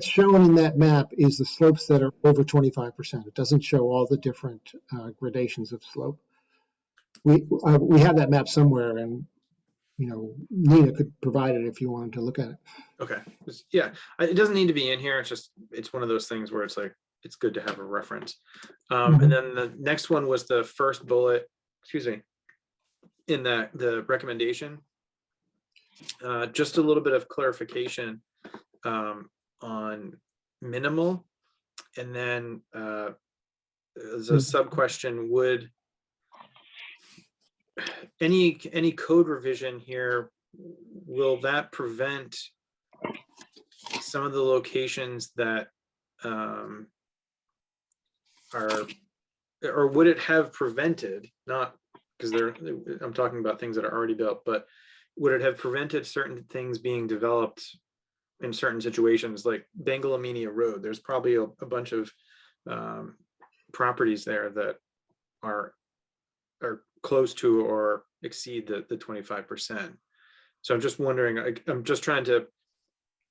shown in that map is the slopes that are over 25%. It doesn't show all the different gradations of slope. We have that map somewhere, and Nina could provide it if you wanted to look at it. Okay. Yeah, it doesn't need to be in here. It's one of those things where it's like, it's good to have a reference. And then the next one was the first bullet, excuse me, in the recommendation. Just a little bit of clarification on minimal. And then as a sub question, would any code revision here, will that prevent some of the locations that are, or would it have prevented, not because I'm talking about things that are already built, but would it have prevented certain things being developed in certain situations, like Bengalamenia Road? There's probably a bunch of properties there that are close to or exceed the 25%. So I'm just wondering, I'm just trying to,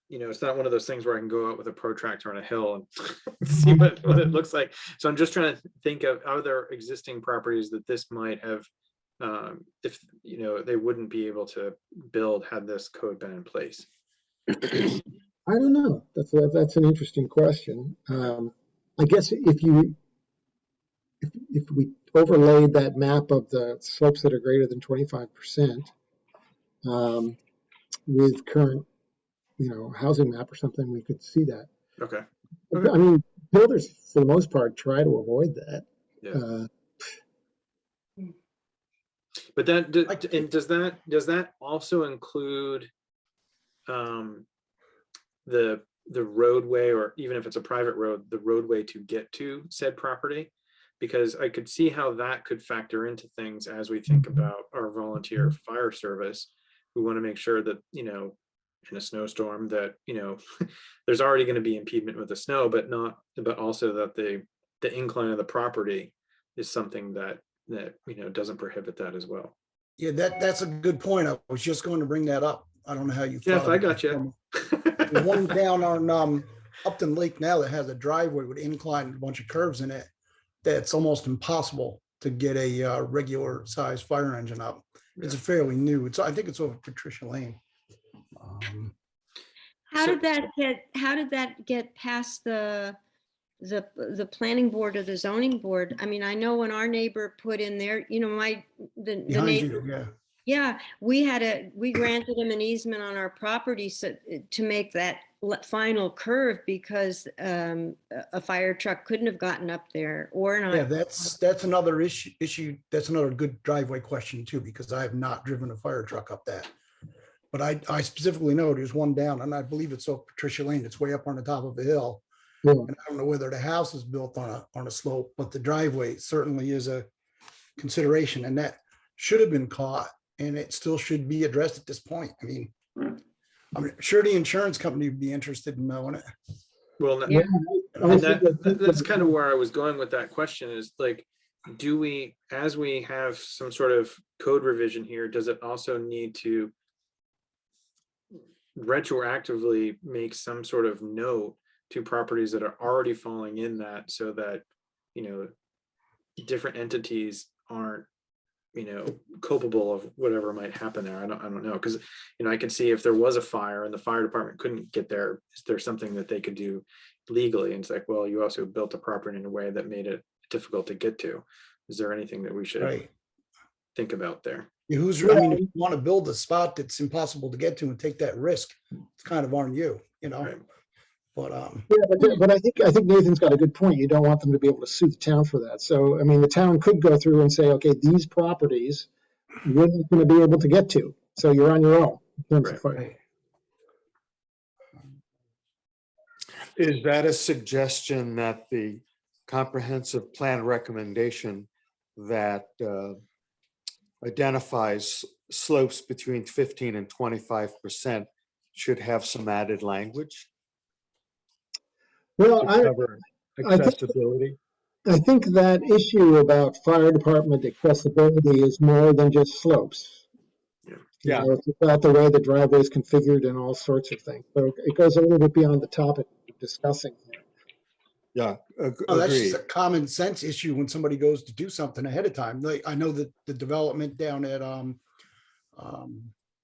it's not one of those things where I can go out with a protractor on a hill and see what it looks like. So I'm just trying to think of other existing properties that this might have, if they wouldn't be able to build had this code been in place. I don't know. That's an interesting question. I guess if we overlaid that map of the slopes that are greater than 25%, with current, housing map or something, we could see that. Okay. I mean, builders for the most part try to avoid that. Yeah. But does that also include the roadway, or even if it's a private road, the roadway to get to said property? Because I could see how that could factor into things as we think about our volunteer fire service. We want to make sure that, in a snowstorm that, there's already going to be impediment with the snow, but also that the incline of the property is something that doesn't prohibit that as well. Yeah, that's a good point. I was just going to bring that up. I don't know how you. Jeff, I got you. There's one down on Upton Lake now that has a driveway with incline and a bunch of curves in it. That's almost impossible to get a regular size fire engine up. It's fairly new. I think it's over Patricia Lane. How did that get past the planning board or the zoning board? I mean, I know when our neighbor put in there, the neighbor. Yeah, we granted him an easement on our property to make that final curve because a fire truck couldn't have gotten up there or not. Yeah, that's another issue. That's another good driveway question too, because I have not driven a fire truck up that. But I specifically know there's one down, and I believe it's off Patricia Lane. It's way up on the top of a hill. Yeah. And I don't know whether the house is built on a slope, but the driveway certainly is a consideration, and that should have been caught and it still should be addressed at this point. I mean, I'm sure the insurance company would be interested in knowing it. Well, Yeah. and that's kind of where I was going with that question is like, do we, as we have some sort of code revision here, does it also need to retroactively make some sort of note to properties that are already falling in that, so that, you know, different entities aren't, you know, culpable of whatever might happen there? I don't know, because, you know, I can see if there was a fire and the fire department couldn't get there, is there something that they could do legally? And it's like, well, you also built the property in a way that made it difficult to get to. Is there anything that we should Right. think about there? Yeah, I mean, if you want to build a spot that's impossible to get to and take that risk, it's kind of on you, you know? Right. But, Yeah, but I think Nathan's got a good point. You don't want them to be able to sue the town for that. So, I mean, the town could go through and say, okay, these properties we're not going to be able to get to. So you're on your own in terms of fire. right. Is that a suggestion that the comprehensive plan recommendation that identifies slopes between 15 and 25% should have some added language Well, to cover I think- accessibility? I think that issue about fire department accessibility is more than just slopes. Yeah. You know, it's about the way the driveway is configured and all sorts of things. So it goes a little bit beyond the topic we're discussing here. Yeah, Oh, that's agreed. just a common sense issue when somebody goes to do something ahead of time. Like, I know that the development down at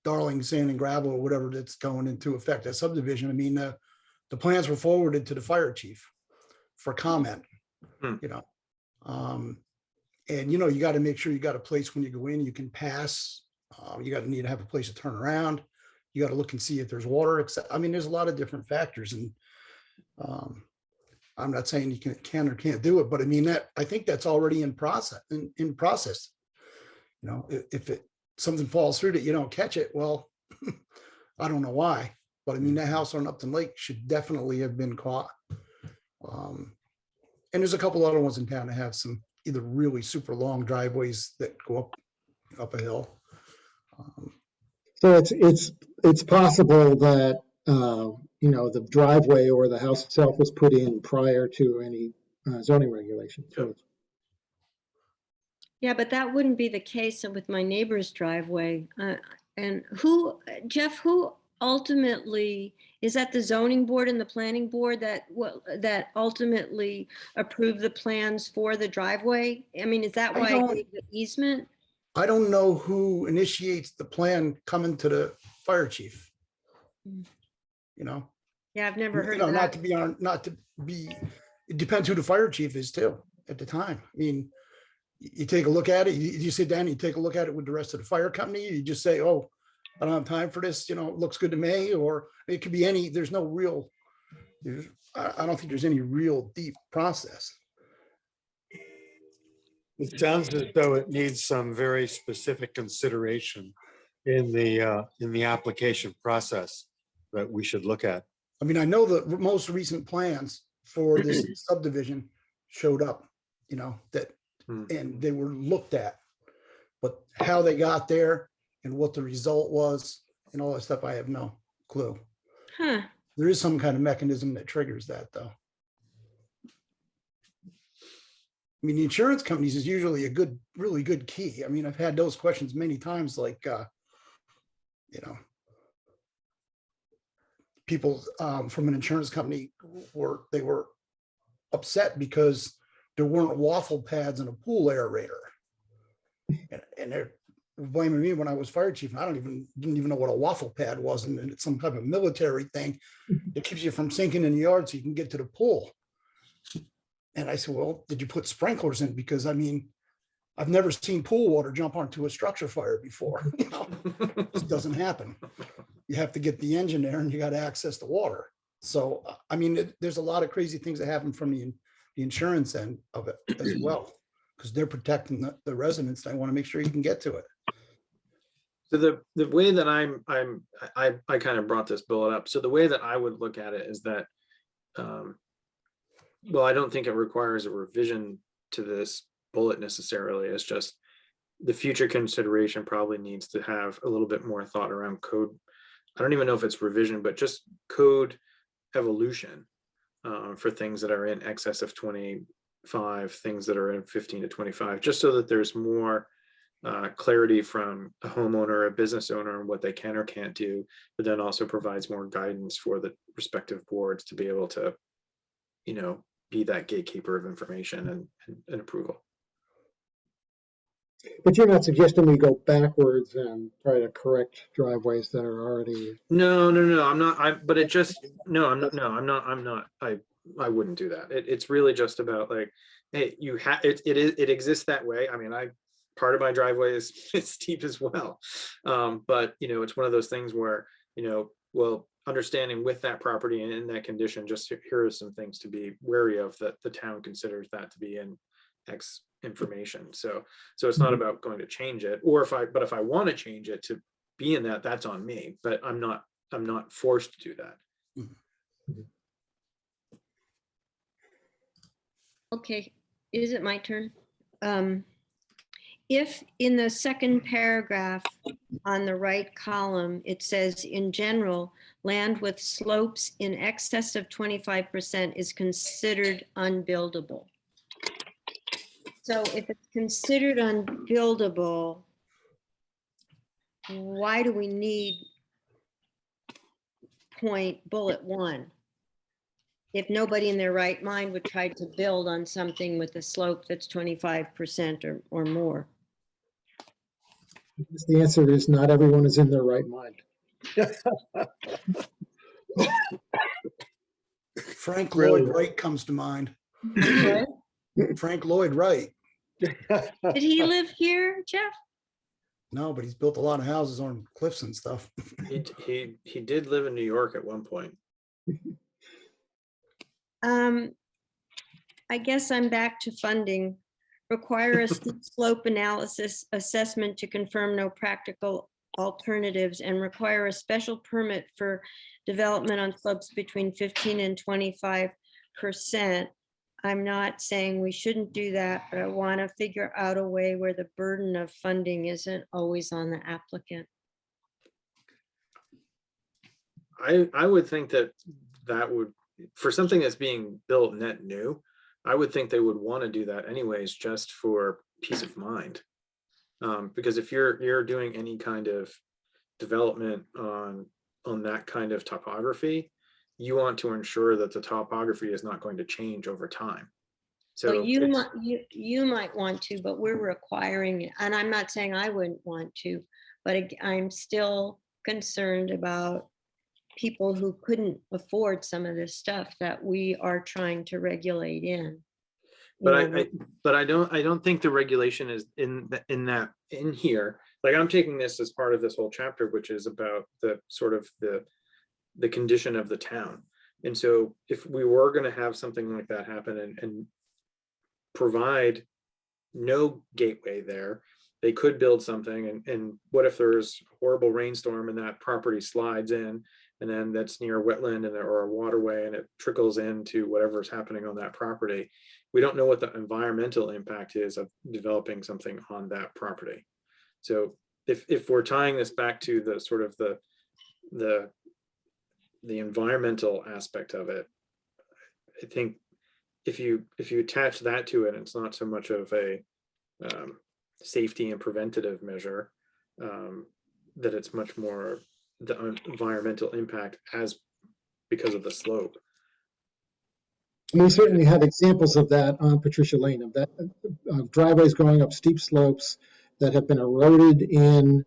Darling Sand and Gravel or whatever that's going into effect, that subdivision. I mean, the plans were forwarded to the fire chief for comment, you know. And you know, you got to make sure you got a place when you go in, you can pass. You got to need to have a place to turn around. You got to look and see if there's water. I mean, there's a lot of different factors, and I'm not saying you can or can't do it, but I mean that I think that's already in process. In process, you know, if something falls through that you don't catch it, well, I don't know why, but I mean that house on Upton Lake should definitely have been caught. And there's a couple other ones in town that have some either really super long driveways that go up a hill. So it's possible that you know, the driveway or the house itself was put in prior to any zoning regulation. So Yeah, but that wouldn't be the case with my neighbor's driveway. And Jeff, who ultimately, is that the zoning board and the planning board that ultimately approved the plans for the driveway? I mean, is that why I gave the easement? I don't know who initiates the plan coming to the fire chief. You know? Yeah, I've never heard You know, of that. It depends who the fire chief is too at the time. I mean, you take a look at it, you sit down, you take a look at it with the rest of the fire company, you just say, oh, I don't have time for this, you know, it looks good to me, or it could be I don't think there's any real deep process. It sounds as though it needs some very specific consideration in the application process that we should look at. I mean, I know the most recent plans for this subdivision showed up, you know, that, and they were looked at, but how they got there and what the result was and all that stuff, I have no clue. Huh. There is some kind of mechanism that triggers that though. I mean, the insurance companies is usually a really good key. I mean, I've had those questions many times, like, you know, people from an insurance company were upset because there weren't waffle pads in a pool aerator, and they're blaming me when I was fire chief. I didn't even know what a waffle pad was, and it's some kind of military thing that keeps you from sinking in the yard so you can get to the pool. And I said, well, did you put sprinklers in? Because I mean, I've never seen pool water jump onto a structure fire before. You know, this doesn't happen. You have to get the engine there and you got to access the water. So, I mean, there's a lot of crazy things that happen from the insurance end of it as well, because they're protecting the residents. They want to make sure you can get to it. So the way that I kind of brought this bullet up. So the way that I would look at it is that, well, I don't think it requires a revision to this bullet necessarily. It's just the future consideration probably needs to have a little bit more thought around code. I don't even know if it's revision, but just code evolution for things that are in excess of 25, things that are in 15 to 25, just so that there's more clarity from a homeowner, a business owner, and what they can or can't do, but then also provides more guidance for the respective boards to be able to, be that gatekeeper of information and approval. But you're not suggesting we go backwards and try to correct driveways that are already. No, I'm not. But it just, no, I'm not. No, I'm not. I wouldn't do that. It's really just about like, hey, you have it exists that way. I mean, part of my driveway is steep as well, but it's one of those things where well, understanding with that property and in that condition, just here are some things to be wary of that the town considers that to be in X information. So it's not about going to change it, or if I want to change it to be in that, that's on me, but I'm not forced to do that. Okay, is it my turn? If in the second paragraph on the right column, it says, in general, land with slopes in excess of 25% is considered unbuildable. So if it's considered unbuildable, why do we need bullet 1? If nobody in their right mind would try to build on something with a slope that's 25% or more. The answer is not everyone is in their right mind. Frank Lloyd Wright comes to mind. Frank Lloyd Wright. Did he live here, Jeff? No, but he's built a lot of houses on cliffs and stuff. He did live in New York at one point. I guess I'm back to funding. Require a steep slope analysis assessment to confirm no practical alternatives, and require a special permit for development on slopes between 15 and 25%. I'm not saying we shouldn't do that, but I want to figure out a way where the burden of funding isn't always on the applicant. I would think that would, for something that's being built net new, I would think they would want to do that anyways, just for peace of mind. Because if you're doing any kind of development on that kind of topography, you want to ensure that the topography is not going to change over time. So you might want to, but we're requiring it. And I'm not saying I wouldn't want to, but I'm still concerned about people who couldn't afford some of this stuff that we are trying to regulate in. But I don't think the regulation is in here. Like, I'm taking this as part of this whole chapter, which is about the sort of the condition of the town. And so if we were going to have something like that happen and provide no gateway there, they could build something, and what if there's a horrible rainstorm and that property slides in, and then that's near a wetland or a waterway, and it trickles into whatever's happening on that property. We don't know what the environmental impact is of developing something on that property. So if we're tying this back to the sort of the environmental aspect of it, I think if you attach that to it, it's not so much of a safety and preventative measure, that it's much more the environmental impact because of the slope. We certainly have examples of that on Patricia Lane, of that driveways going up steep slopes that have been eroded in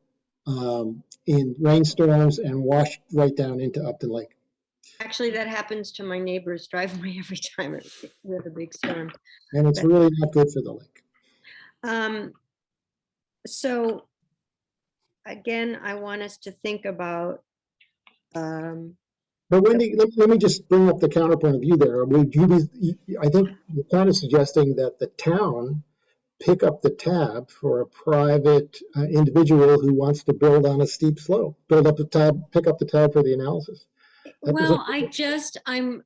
rainstorms and washed right down into Upton Lake. Actually, that happens to my neighbor's driveway every time we have a big storm. And it's really not good for the lake. So again, I want us to think about. But Wendy, let me just bring up the counterpoint of view there. I think you're kind of suggesting that the town pick up the tab for a private individual who wants to build on a steep slope, pick up the tab for the analysis. Well, I'm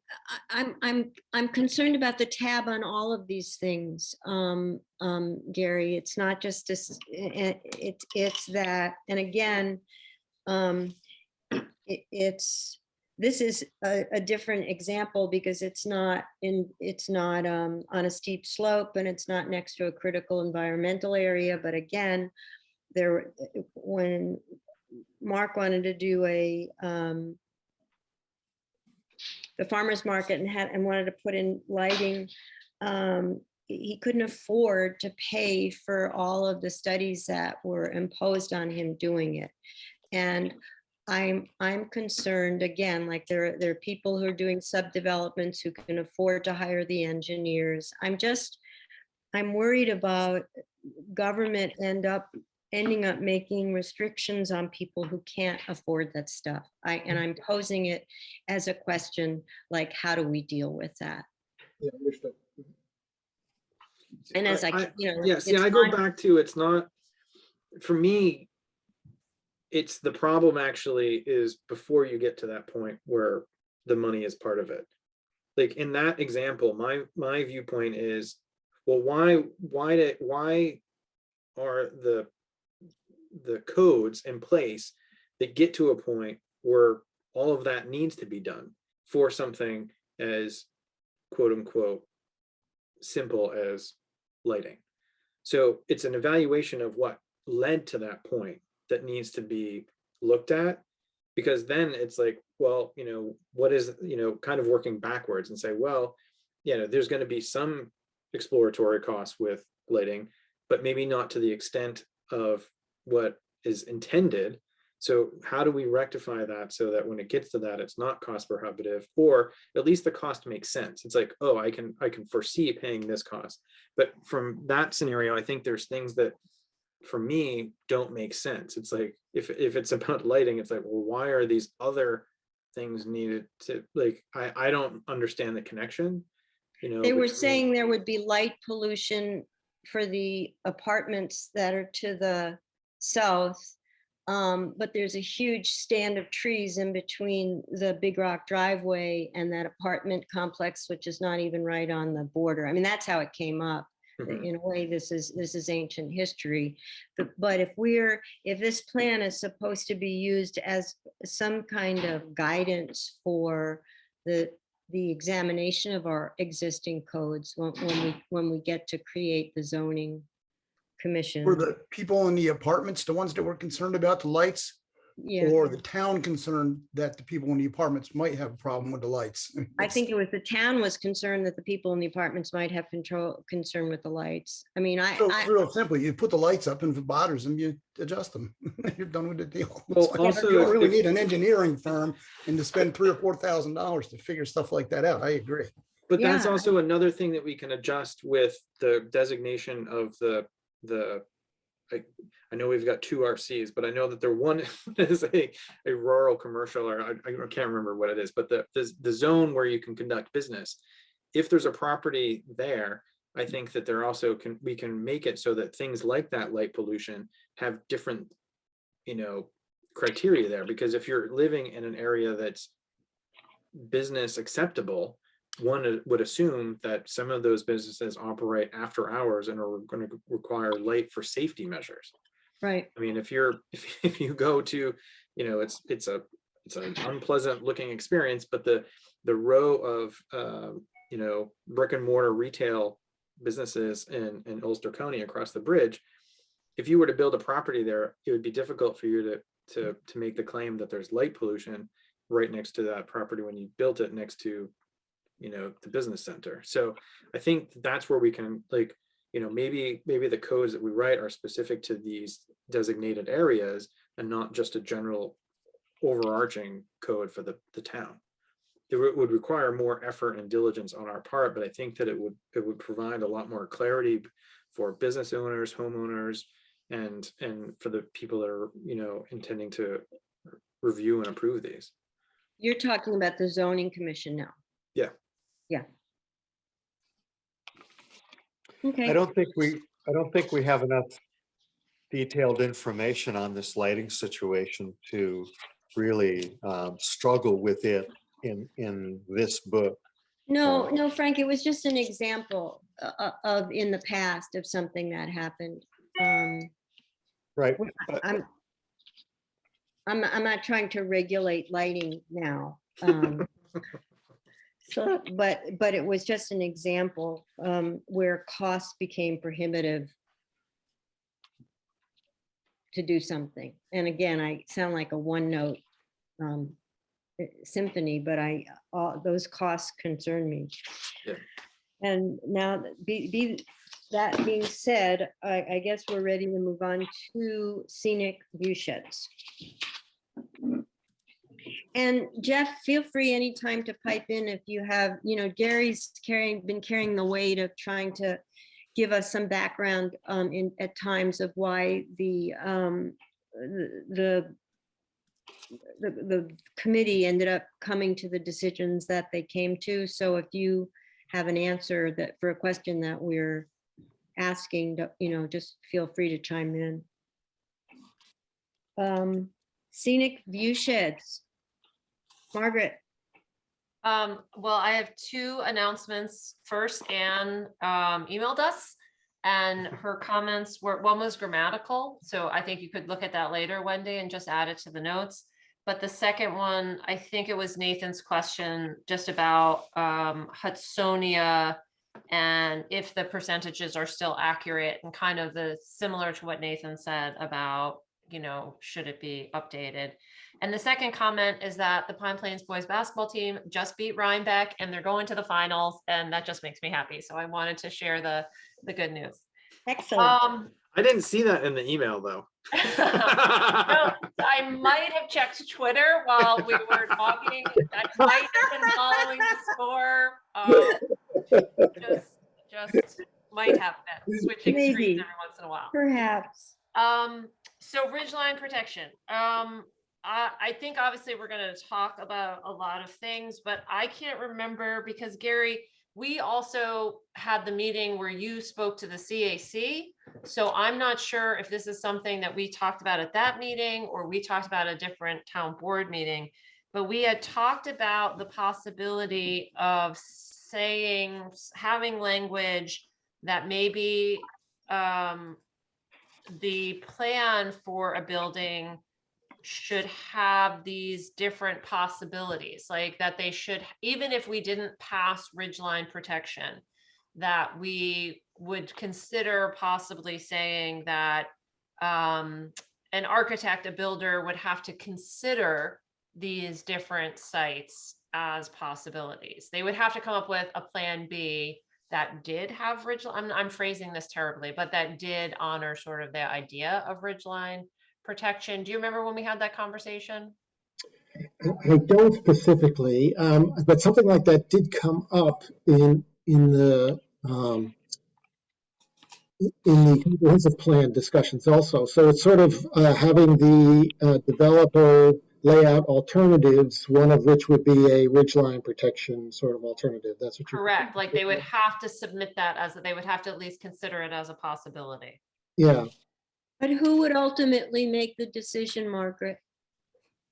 concerned about the tab on all of these things, Gary. It's not just this, it's that, and again, this is a different example because it's not on a steep slope and it's not next to a critical environmental area. But again, when Mark wanted to do the farmer's market and wanted to put in lighting, he couldn't afford to pay for all of the studies that were imposed on him doing it. And I'm concerned, again, like there are people who are doing subdevelopments who can afford to hire the engineers. I'm worried about government ending up making restrictions on people who can't afford that stuff. And I'm posing it as a question, like, how do we deal with that? Yeah, understood. And as I go back to, it's not, for me, it's the problem actually is before you get to that point where the money is part of it. Like in that example, my viewpoint is, well, why are the codes in place that get to a point where all of that needs to be done for something as quote unquote simple as lighting? So it's an evaluation of what led to that point that needs to be looked at, because then it's like, well, what is, kind of working backwards and say, well, there's going to be some exploratory costs with lighting, but maybe not to the extent of what is intended. So how do we rectify that so that when it gets to that, it's not cost prohibitive, or at least the cost makes sense? It's like, oh, I can foresee paying this cost. But from that scenario, I think there's things that for me don't make sense. It's like, if it's about lighting, it's like, well, why are these other things needed to, like, I don't understand the connection. They were saying there would be light pollution for the apartments that are to the south, but there's a huge stand of trees in between the Big Rock driveway and that apartment complex, which is not even right on the border. I mean, that's how it came up. Mm-hmm. In a way, this is ancient history. But if this plan is supposed to be used as some kind of guidance for the examination of our existing codes when we get to create the zoning commission. Were the people in the apartments the ones that were concerned about the lights? Yeah. Or the town concerned that the people in the apartments might have a problem with the lights? I think it was the town was concerned that the people in the apartments might have concern with the lights. I mean, it's real simple. You put the lights up, and if it bothers them, you adjust them. You're done with the deal. Well, also, you don't really need an engineering firm and to spend $3,000 or $4,000 to figure stuff like that out. I agree. But that's also another thing that we can adjust with the designation of the I know we've got 2 RCs, but I know that one is a rural commercial, or I can't remember what it is, but the zone where you can conduct business. If there's a property there, I think that there also we can make it so that things like that light pollution have different, criteria there. Because if you're living in an area that's business acceptable, one would assume that some of those businesses operate after hours and are going to require light for safety measures. Right. I mean, if you go to, it's an unpleasant looking experience, but the row of brick and mortar retail businesses in Ulster County across the bridge, if you were to build a property there, it would be difficult for you to make the claim that there's light pollution right next to that property when you built it next to the business center. So I think that's where we can, like, maybe the codes that we write are specific to these designated areas and not just a general overarching code for the town. It would require more effort and diligence on our part, but I think that it would provide a lot more clarity for business owners, homeowners, and for the people that are intending to review and approve these. You're talking about the zoning commission now. Yeah. Yeah. Okay. I don't think we have enough detailed information on this lighting situation to really struggle with it in this book. No, Frank, it was just an example of in the past of something that happened. Right. I'm not trying to regulate lighting now. So, but it was just an example where costs became prohibitive to do something. And again, I sound like a one note symphony, but those costs concern me. Yeah. And now that being said, I guess we're ready to move on to scenic view sheds. And Jeff, feel free anytime to pipe in if you have, Gary's been carrying the weight of trying to give us some background at times of why the committee ended up coming to the decisions that they came to. So if you have an answer for a question that we're asking, just feel free to chime in. Scenic view sheds. Margaret. Well, I have two announcements. First, Anne emailed us, and her comments one was grammatical. So I think you could look at that later, Wendy, and just add it to the notes. But the second one, I think it was Nathan's question just about Hudsonia and if the percentages are still accurate, and kind of similar to what Nathan said about, should it be updated? And the second comment is that the Pine Plains boys basketball team just beat Rhinebeck and they're going to the finals, and that just makes me happy. So I wanted to share the good news. Excellent. I didn't see that in the email though. No, I might have checked Twitter while we were talking. I might have been following the score. Just might have been switching Maybe. screens every once in a while. Perhaps. So ridgeline protection. I think obviously we're going to talk about a lot of things, but I can't remember because Gary, we also had the meeting where you spoke to the CAC. So I'm not sure if this is something that we talked about at that meeting or we talked about a different town board meeting, but we had talked about the possibility of having language that maybe the plan for a building should have these different possibilities, like that they should, even if we didn't pass ridgeline protection, that we would consider possibly saying that an architect, a builder would have to consider these different sites as possibilities. They would have to come up with a plan B that did have ridgeline. I'm phrasing this terribly, but that did honor sort of the idea of ridgeline protection. Do you remember when we had that conversation? I don't specifically, but something like that did come up in the comprehensive plan discussions also. So it's sort of having the developer lay out alternatives, one of which would be a ridgeline protection sort of alternative. That's what you're correct. Like they would have to submit that they would have to at least consider it as a possibility. Yeah. But who would ultimately make the decision, Margaret?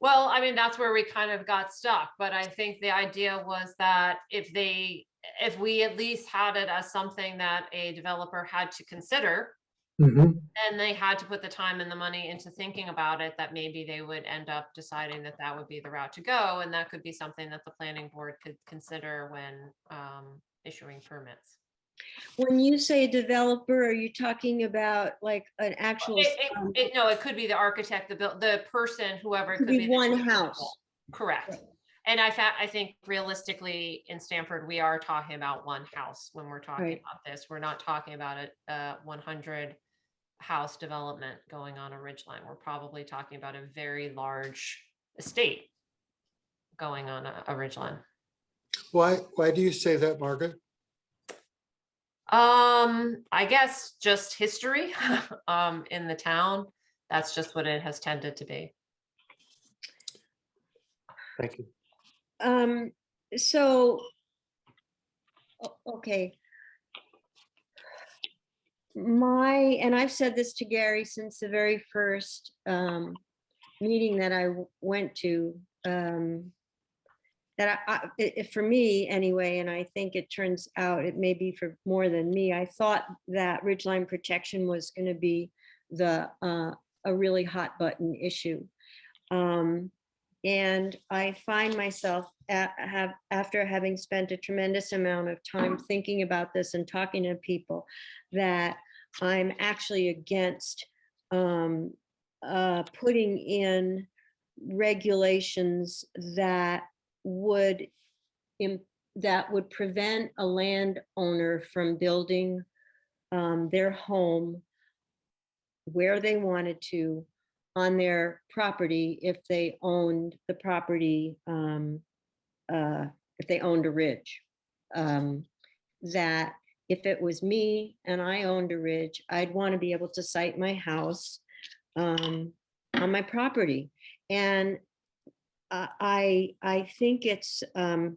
Well, I mean, that's where we kind of got stuck. But I think the idea was that if we at least had it as something that a developer had to consider, and they had to put the time and the money into thinking about it, that maybe they would end up deciding that that would be the route to go. And that could be something that the planning board could consider when issuing permits. When you say developer, are you talking about like an actual? No, it could be the architect, the person, whoever. It could be one house. Correct. And I think realistically in Stanford, we are talking about one house when we're talking about this. We're not talking about a 100 house development going on a ridgeline. We're probably talking about a very large estate going on a ridgeline. Why do you say that, Margaret? I guess just history in the town. That's just what it has tended to be. Thank you. So, okay. And I've said this to Gary since the very first meeting that I went to, that for me anyway, and I think it turns out it may be for more than me, I thought that ridgeline protection was going to be a really hot button issue. And I find myself after having spent a tremendous amount of time thinking about this and talking to people, that I'm actually against putting in regulations that would prevent a landowner from building their home where they wanted to on their property if they owned the property, if they owned a ridge. That if it was me and I owned a ridge, I'd want to be able to site my house on my property. And I think it's, I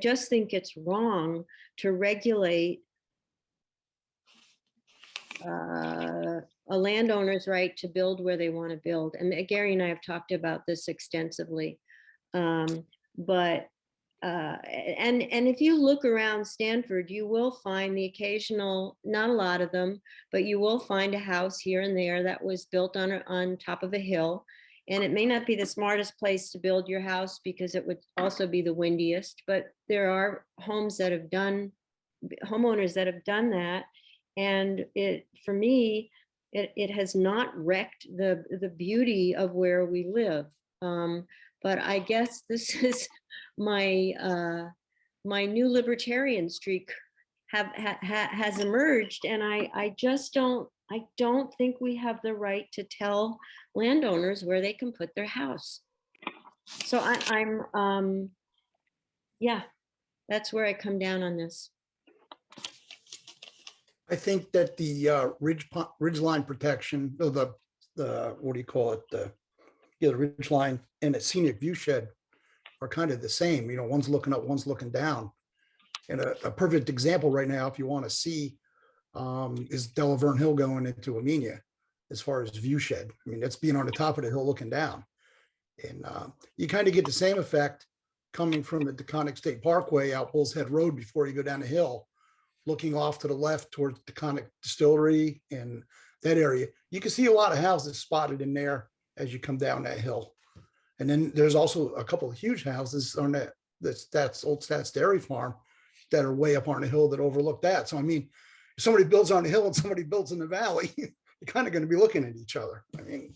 just think it's wrong to regulate a landowner's right to build where they want to build. And Gary and I have talked about this extensively. But if you look around Stanford, you will find the occasional, not a lot of them, but you will find a house here and there that was built on top of a hill. And it may not be the smartest place to build your house because it would also be the windiest, but there are homeowners that have done that. And for me, it has not wrecked the beauty of where we live. But I guess this is my new libertarian streak has emerged, and I don't think we have the right to tell landowners where they can put their house. So I'm yeah, that's where I come down on this. I think that the ridgeline protection, or the what do you call it? The ridgeline and a scenic view shed are kind of the same. You know, one's looking up, one's looking down. And a perfect example right now, if you want to see, is Delaverne Hill going into Amenia as far as view shed. I mean, that's being on the top of the hill looking down. And you kind of get the same effect coming from the Taconic State Parkway out Bull's Head Road before you go down the hill, looking off to the left towards Taconic Distillery and that area. You can see a lot of houses spotted in there as you come down that hill. And then there's also a couple of huge houses on that's Old Stats Dairy Farm that are way up on the hill that overlook that. So, I mean, if somebody builds on the hill and somebody builds in the valley, you're kind of going to be looking at each other. I mean,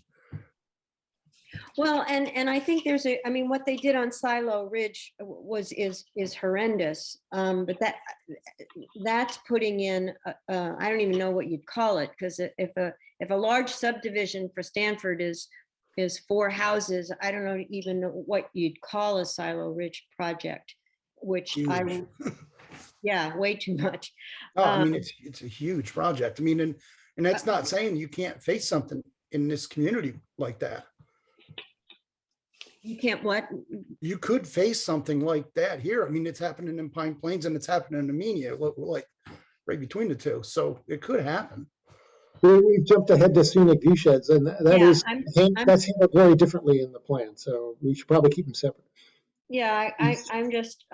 well, and I think what they did on Silo Ridge is horrendous. But that's putting in, I don't even know what you'd call it, because if a large subdivision for Stanford is 4 houses, I don't know even know what you'd call a Silo Ridge project, which huge. Yeah, way too much. Oh, I mean, it's a huge project. I mean, and that's not saying you can't face something in this community like that. You can't what? You could face something like that here. I mean, it's happening in Pine Plains and it's happening in Amenia, like right between the two. So it could happen. We've jumped ahead to scenic view sheds, and that's handled very differently in the plan. So we should probably keep them separate. Yeah, I'm just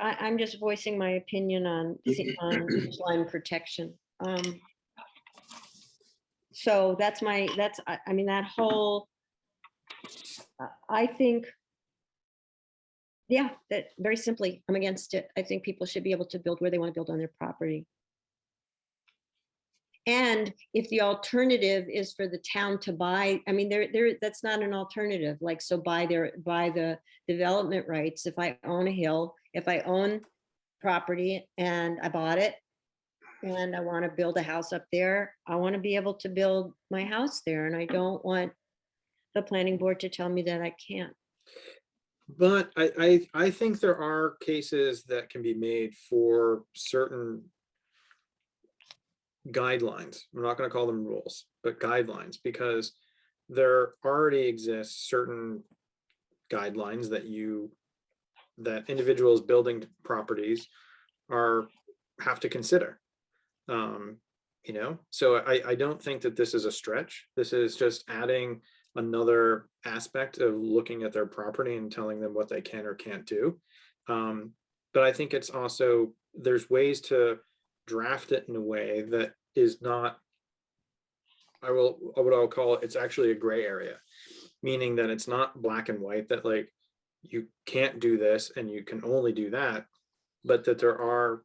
voicing my opinion on ridgeline protection. So I mean, that whole, I think, yeah, that very simply, I'm against it. I think people should be able to build where they want to build on their property. And if the alternative is for the town to buy, I mean, that's not an alternative. Like, so buy the development rights. If I own a hill, if I own property and I bought it and I want to build a house up there, I want to be able to build my house there. And I don't want the planning board to tell me that I can't. But I think there are cases that can be made for certain guidelines. I'm not going to call them rules, but guidelines, because there already exists certain guidelines that individuals building properties have to consider. You know, so I don't think that this is a stretch. This is just adding another aspect of looking at their property and telling them what they can or can't do. But I think it's also, there's ways to draft it in a way that is not, what I'll call it, it's actually a gray area, meaning that it's not black and white, that like you can't do this and you can only do that, but that there are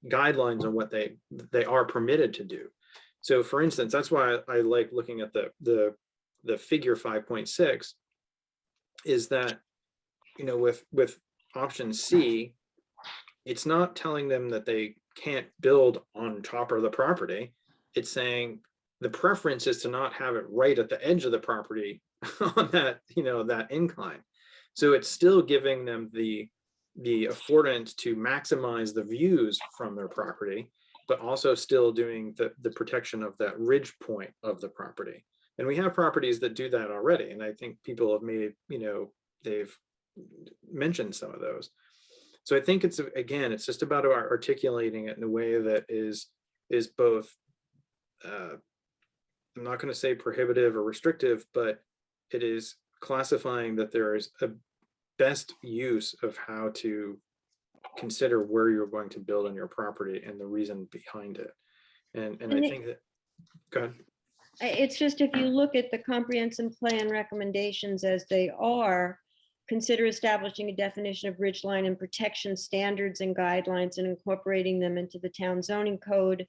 guidelines on what they are permitted to do. So for instance, that's why I like looking at the figure 5.6, is that, you know, with option C, it's not telling them that they can't build on top of the property. It's saying the preference is to not have it right at the edge of the property on that, you know, that incline. So it's still giving them the affordance to maximize the views from their property, but also still doing the protection of that ridge point of the property. And we have properties that do that already. And I think people have made, you know, they've mentioned some of those. So I think it's, again, it's just about articulating it in a way that is both, I'm not going to say prohibitive or restrictive, but it is classifying that there is a best use of how to consider where you're going to build on your property and the reason behind it. And I think that, go ahead. It's just, if you look at the comprehensive plan recommendations as they are, consider establishing a definition of ridgeline and protection standards and guidelines and incorporating them into the town zoning code,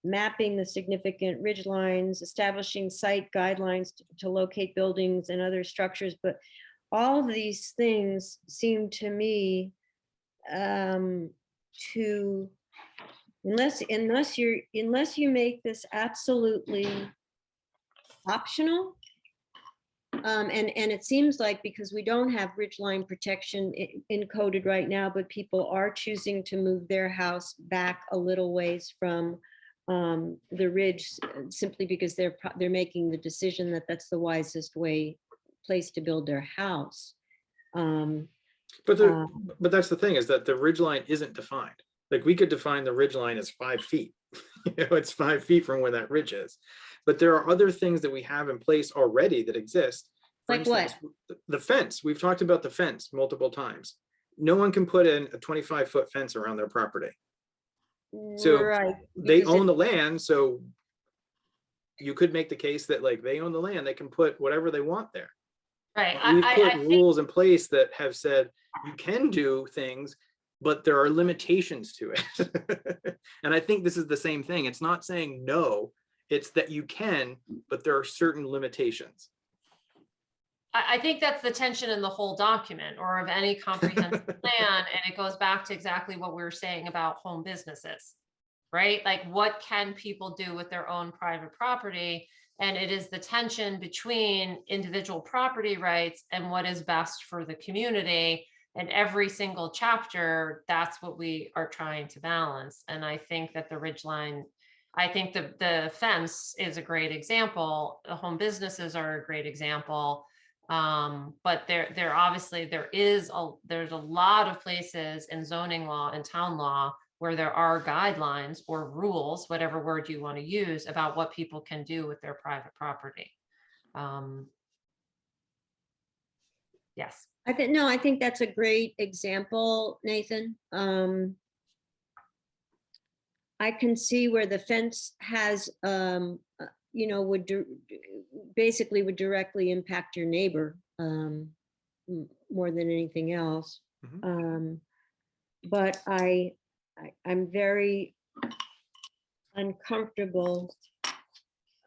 mapping the significant ridgelines, establishing site guidelines to locate buildings and other structures. But all of these things seem to me to, unless you make this absolutely optional, and it seems like, because we don't have ridgeline protection encoded right now, but people are choosing to move their house back a little ways from the ridge, simply because they're making the decision that that's the wisest place to build their house. But that's the thing, is that the ridgeline isn't defined. Like, we could define the ridgeline as 5 feet. You know, it's 5 feet from where that ridge is. But there are other things that we have in place already that exist. For Like instance, the fence. We've talked about the fence multiple times. No one can put in a 25-foot fence around their property. So Right, they because own the land, so you could make the case that, like, they own the land, they can put whatever they want there. Right. We've put rules in place that have said you can do things, but there are limitations to it. And I think this is the same thing. It's not saying no, it's that you can, but there are certain limitations. I think that's the tension in the whole document, or of any comprehensive plan. And it goes back to exactly what we were saying about home businesses, right? Like, what can people do with their own private property? And it is the tension between individual property rights and what is best for the community. And every single chapter, that's what we are trying to balance. And I think that the ridgeline, I think the fence is a great example. The home businesses are a great example. But there obviously there's a lot of places in zoning law and town law where there are guidelines or rules, whatever word you want to use, about what people can do with their private property. Yes. I think that's a great example, Nathan. I can see where the fence has, you know, basically would directly impact your neighbor more than anything else. But I'm very uncomfortable,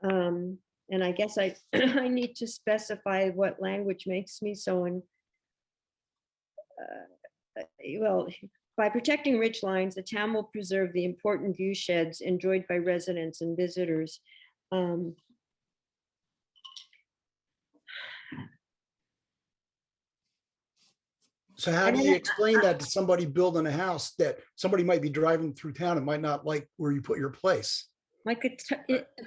and I guess I need to specify what language makes me so well, by protecting ridgelines, the town will preserve the important view sheds enjoyed by residents and visitors. So how do you explain that to somebody building a house that somebody might be driving through town and might not like where you put your place? Like,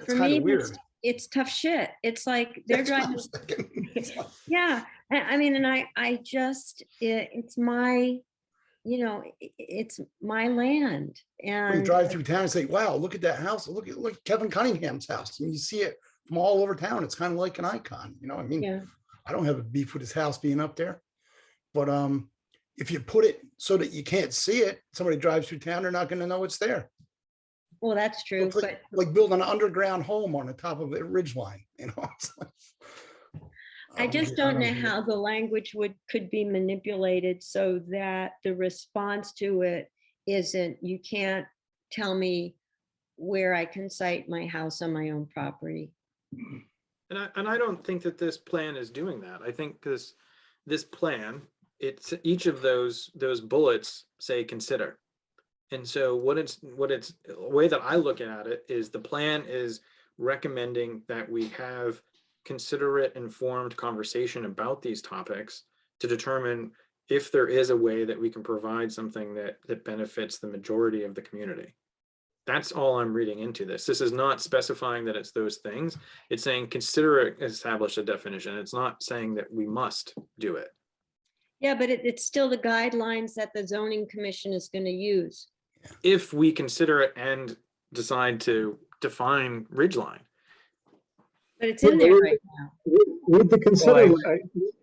for kind me, of weird. it's tough shit. It's like they're That's what I driving. was thinking. Yeah, I mean, and I just, it's my, you know, it's my land. When you And drive through town and say, wow, look at that house. Look at Kevin Cunningham's house. And you see it from all over town. It's kind of like an icon, you know, I mean, Yeah. I don't have a beef with his house being up there. But if you put it so that you can't see it, somebody drives through town, they're not going to know it's there. Well, that's true, It's like, but building an underground home on the top of a ridge line, you know. It's like, I just don't know get it. how the language could be manipulated so that the response to it isn't, you can't tell me where I can site my house on my own property. And I don't think that this plan is doing that. I think this plan, it's each of those bullets say consider. And so what it's the way that I look at it is the plan is recommending that we have considerate, informed conversation about these topics to determine if there is a way that we can provide something that benefits the majority of the community. That's all I'm reading into this. This is not specifying that it's those things. It's saying consider it, establish a definition. It's not saying that we must do it. Yeah, but it's still the guidelines that the zoning commission is going to use. If we consider it and decide to define ridgeline. But it's in there right now. With the consider, Well,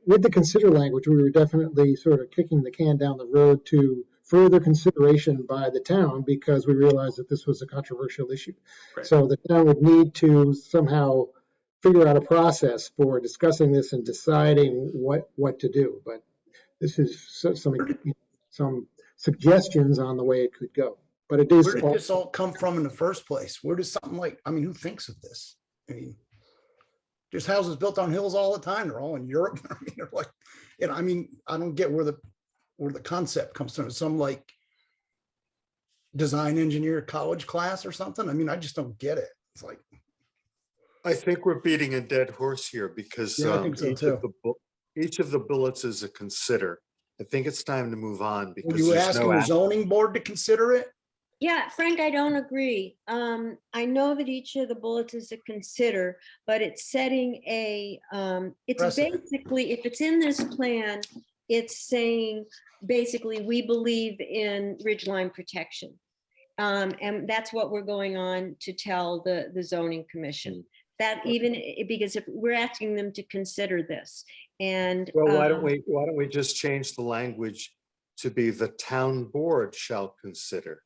with the consider language, we were definitely sort of kicking the can down the road to further consideration by the town because we realized that this was a controversial issue. Right. So the town would need to somehow figure out a process for discussing this and deciding what to do. But this is some suggestions on the way it could go. But it is. Where did this all come from in the first place? Where does something like, I mean, who thinks of this? I mean, there's houses built on hills all the time. They're all in Europe. I mean, they're like, and I mean, I don't get where the concept comes from. Some like design engineer college class or something. I mean, I just don't get it. It's like, I think we're beating a dead horse here because Yeah, I think so each of the bullets is a consider. I think it's time to move on were because you there's asking no the zoning board to consider it? Yeah, Frank, I don't agree. I know that each of the bullets is a consider, but it's setting it's Precedent. basically, if it's in this plan, it's saying, basically, we believe in ridgeline protection. And that's what we're going on to tell the zoning commission. That even, because if we're asking them to consider this and. Well, why don't we just change the language to be the town board shall consider?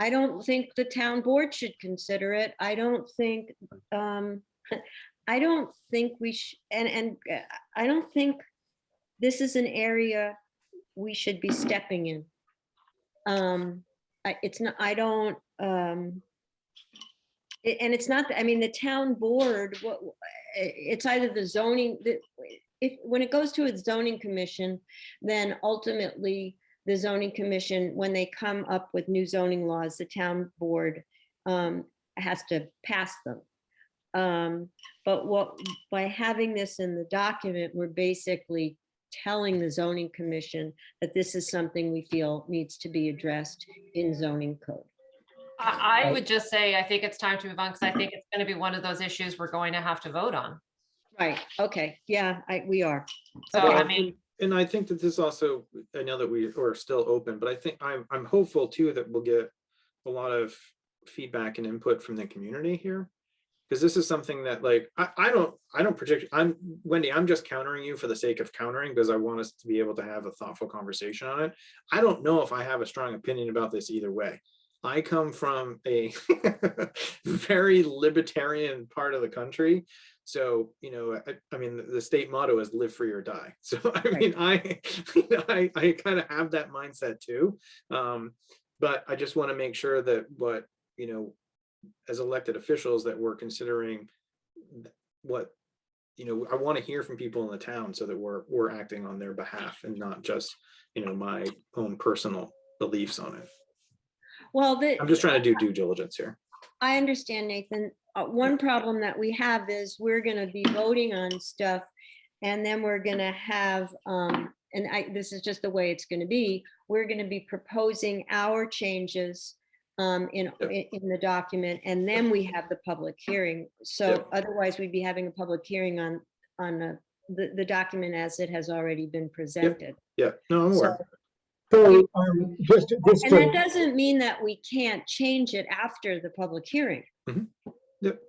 I don't think the town board should consider it. I don't think, I don't think we should, and I don't think this is an area we should be stepping in. It's not, I don't, and it's not, I mean, the town board, it's either the zoning, when it goes to a zoning commission, then ultimately the zoning commission, when they come up with new zoning laws, the town board has to pass them. But by having this in the document, we're basically telling the zoning commission that this is something we feel needs to be addressed in zoning code. I would just say, I think it's time to move on because I think it's going to be one of those issues we're going to have to vote on. Right, okay, yeah, we are. So, Okay. I mean, And I think that this also, I know that we are still open, but I think I'm hopeful too that we'll get a lot of feedback and input from the community here. Because this is something that like, I don't predict, Wendy, I'm just countering you for the sake of countering because I want us to be able to have a thoughtful conversation on it. I don't know if I have a strong opinion about this either way. I come from a very libertarian part of the country. So, you know, I mean, the state motto is live free or die. So, I mean, I kind of have that mindset too. But I just want to make sure that what, you know, as elected officials that we're considering what, you know, I want to hear from people in the town so that we're acting on their behalf and not just, you know, my own personal beliefs on it. Well, I'm just trying to do due diligence here. I understand, Nathan. One problem that we have is we're going to be voting on stuff and then we're going to have, this is just the way it's going to be, we're going to be proposing our changes in the document, and then we have the public hearing. So otherwise we'd be having a public hearing on the document as it has already been presented. Yeah, no, I'm aware. So just And that doesn't mean that we can't change it after the public hearing. Mhm. Yep.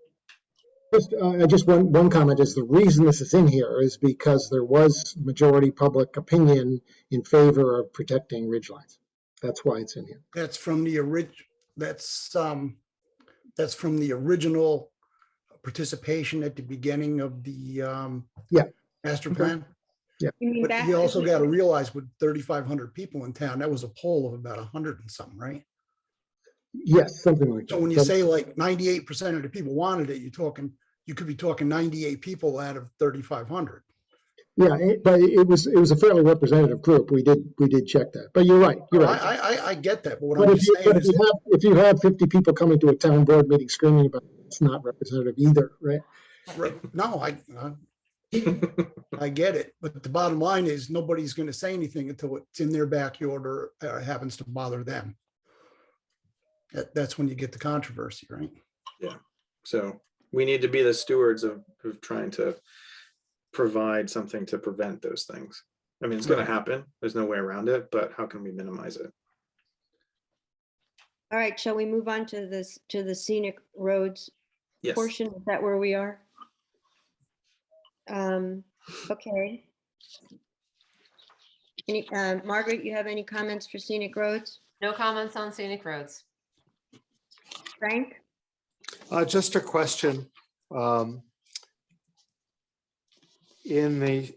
Just one comment is the reason this is in here is because there was majority public opinion in favor of protecting ridgelines. That's why it's in here. That's from the that's from the original participation at the beginning of the Yeah. master Okay. plan. You mean But back you to also the- got to realize with 3,500 people in town, that was a poll of about 100 and something, right? Yes, something like that. So when you say like 98% of the people wanted it, you could be talking 98 people out of 3,500. Yeah, but it was a fairly representative group. We did check that. But you're right. You're right. I get that, but what But I'm if just you, saying but is if you have 50 people coming to a town board meeting screaming about it, it's not representative either, right? no, I get it, but the bottom line is nobody's going to say anything until it's in their backyard or happens to bother them. That's when you get the controversy, right? Yeah. So we need to be the stewards of trying to provide something to prevent those things. I mean, it's going to happen. There's no way around it, but how can we minimize it? All right, shall we move on to the scenic roads Yes. portion? Is that where we are? Okay. Margaret, you have any comments for scenic roads? No comments on scenic roads. Frank? Just a question. In the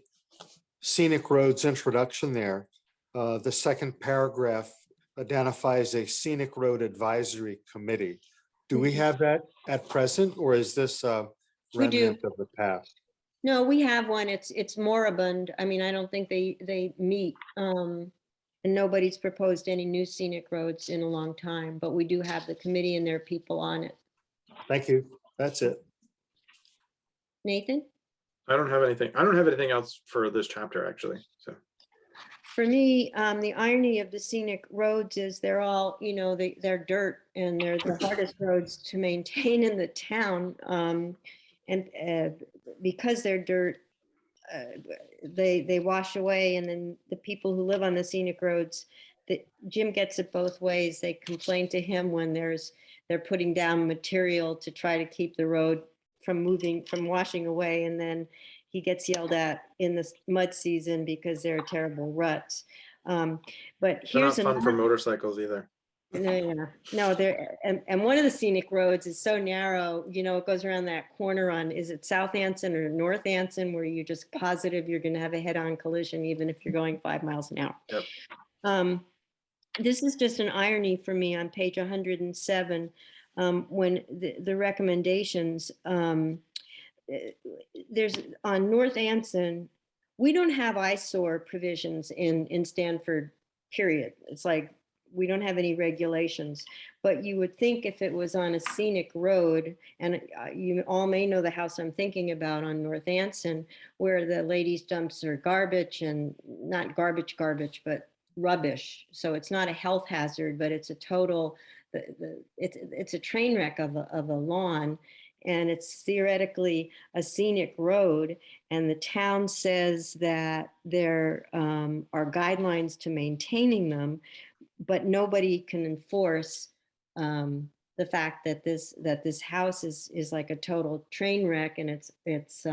scenic roads introduction there, the second paragraph identifies a scenic road advisory committee. Do we have that at present, or is this a We do. remnant of the past? No, we have one. It's moribund. I mean, I don't think they meet. And nobody's proposed any new scenic roads in a long time, but we do have the committee and their people on it. Thank you. That's it. Nathan? I don't have anything else for this chapter, actually. So For me, the irony of the scenic roads is they're all, they're dirt and they're the hardest roads to maintain in the town. And because they're dirt, they wash away, and then the people who live on the scenic roads, Jim gets it both ways. They complain to him when they're putting down material to try to keep the road from washing away, and then he gets yelled at in the mud season because they're terrible ruts. But they're here's not fun for motorcycles either. No, there and one of the scenic roads is so narrow, it goes around that corner on, is it South Anson or North Anson, where you're just positive you're going to have a head-on collision even if you're going 5 miles an hour. Yep. This is just an irony for me on page 107, when the recommendations, there's on North Anson, we don't have eyesore provisions in Stanford, period. It's like, we don't have any regulations, but you would think if it was on a scenic road, and you all may know the house I'm thinking about on North Anson, where the ladies dumps their garbage, and not garbage, but rubbish. So it's not a health hazard, but it's a total, it's a train wreck of a lawn, and it's theoretically a scenic road. And the town says that there are guidelines to maintaining them, but nobody can enforce the fact that this house is like a total train wreck, and it's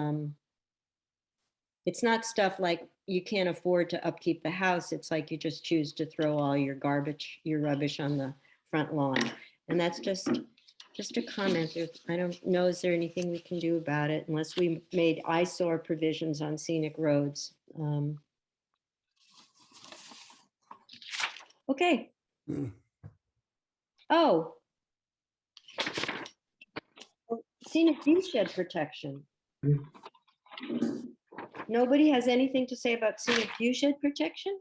not stuff like you can't afford to upkeep the house. It's like you just choose to throw all your rubbish on the front lawn, and that's just a comment. I don't know, is there anything we can do about it unless we made eyesore provisions on scenic roads? Okay. Oh. Scenic viewshed protection. Nobody has anything to say about scenic viewshed protection?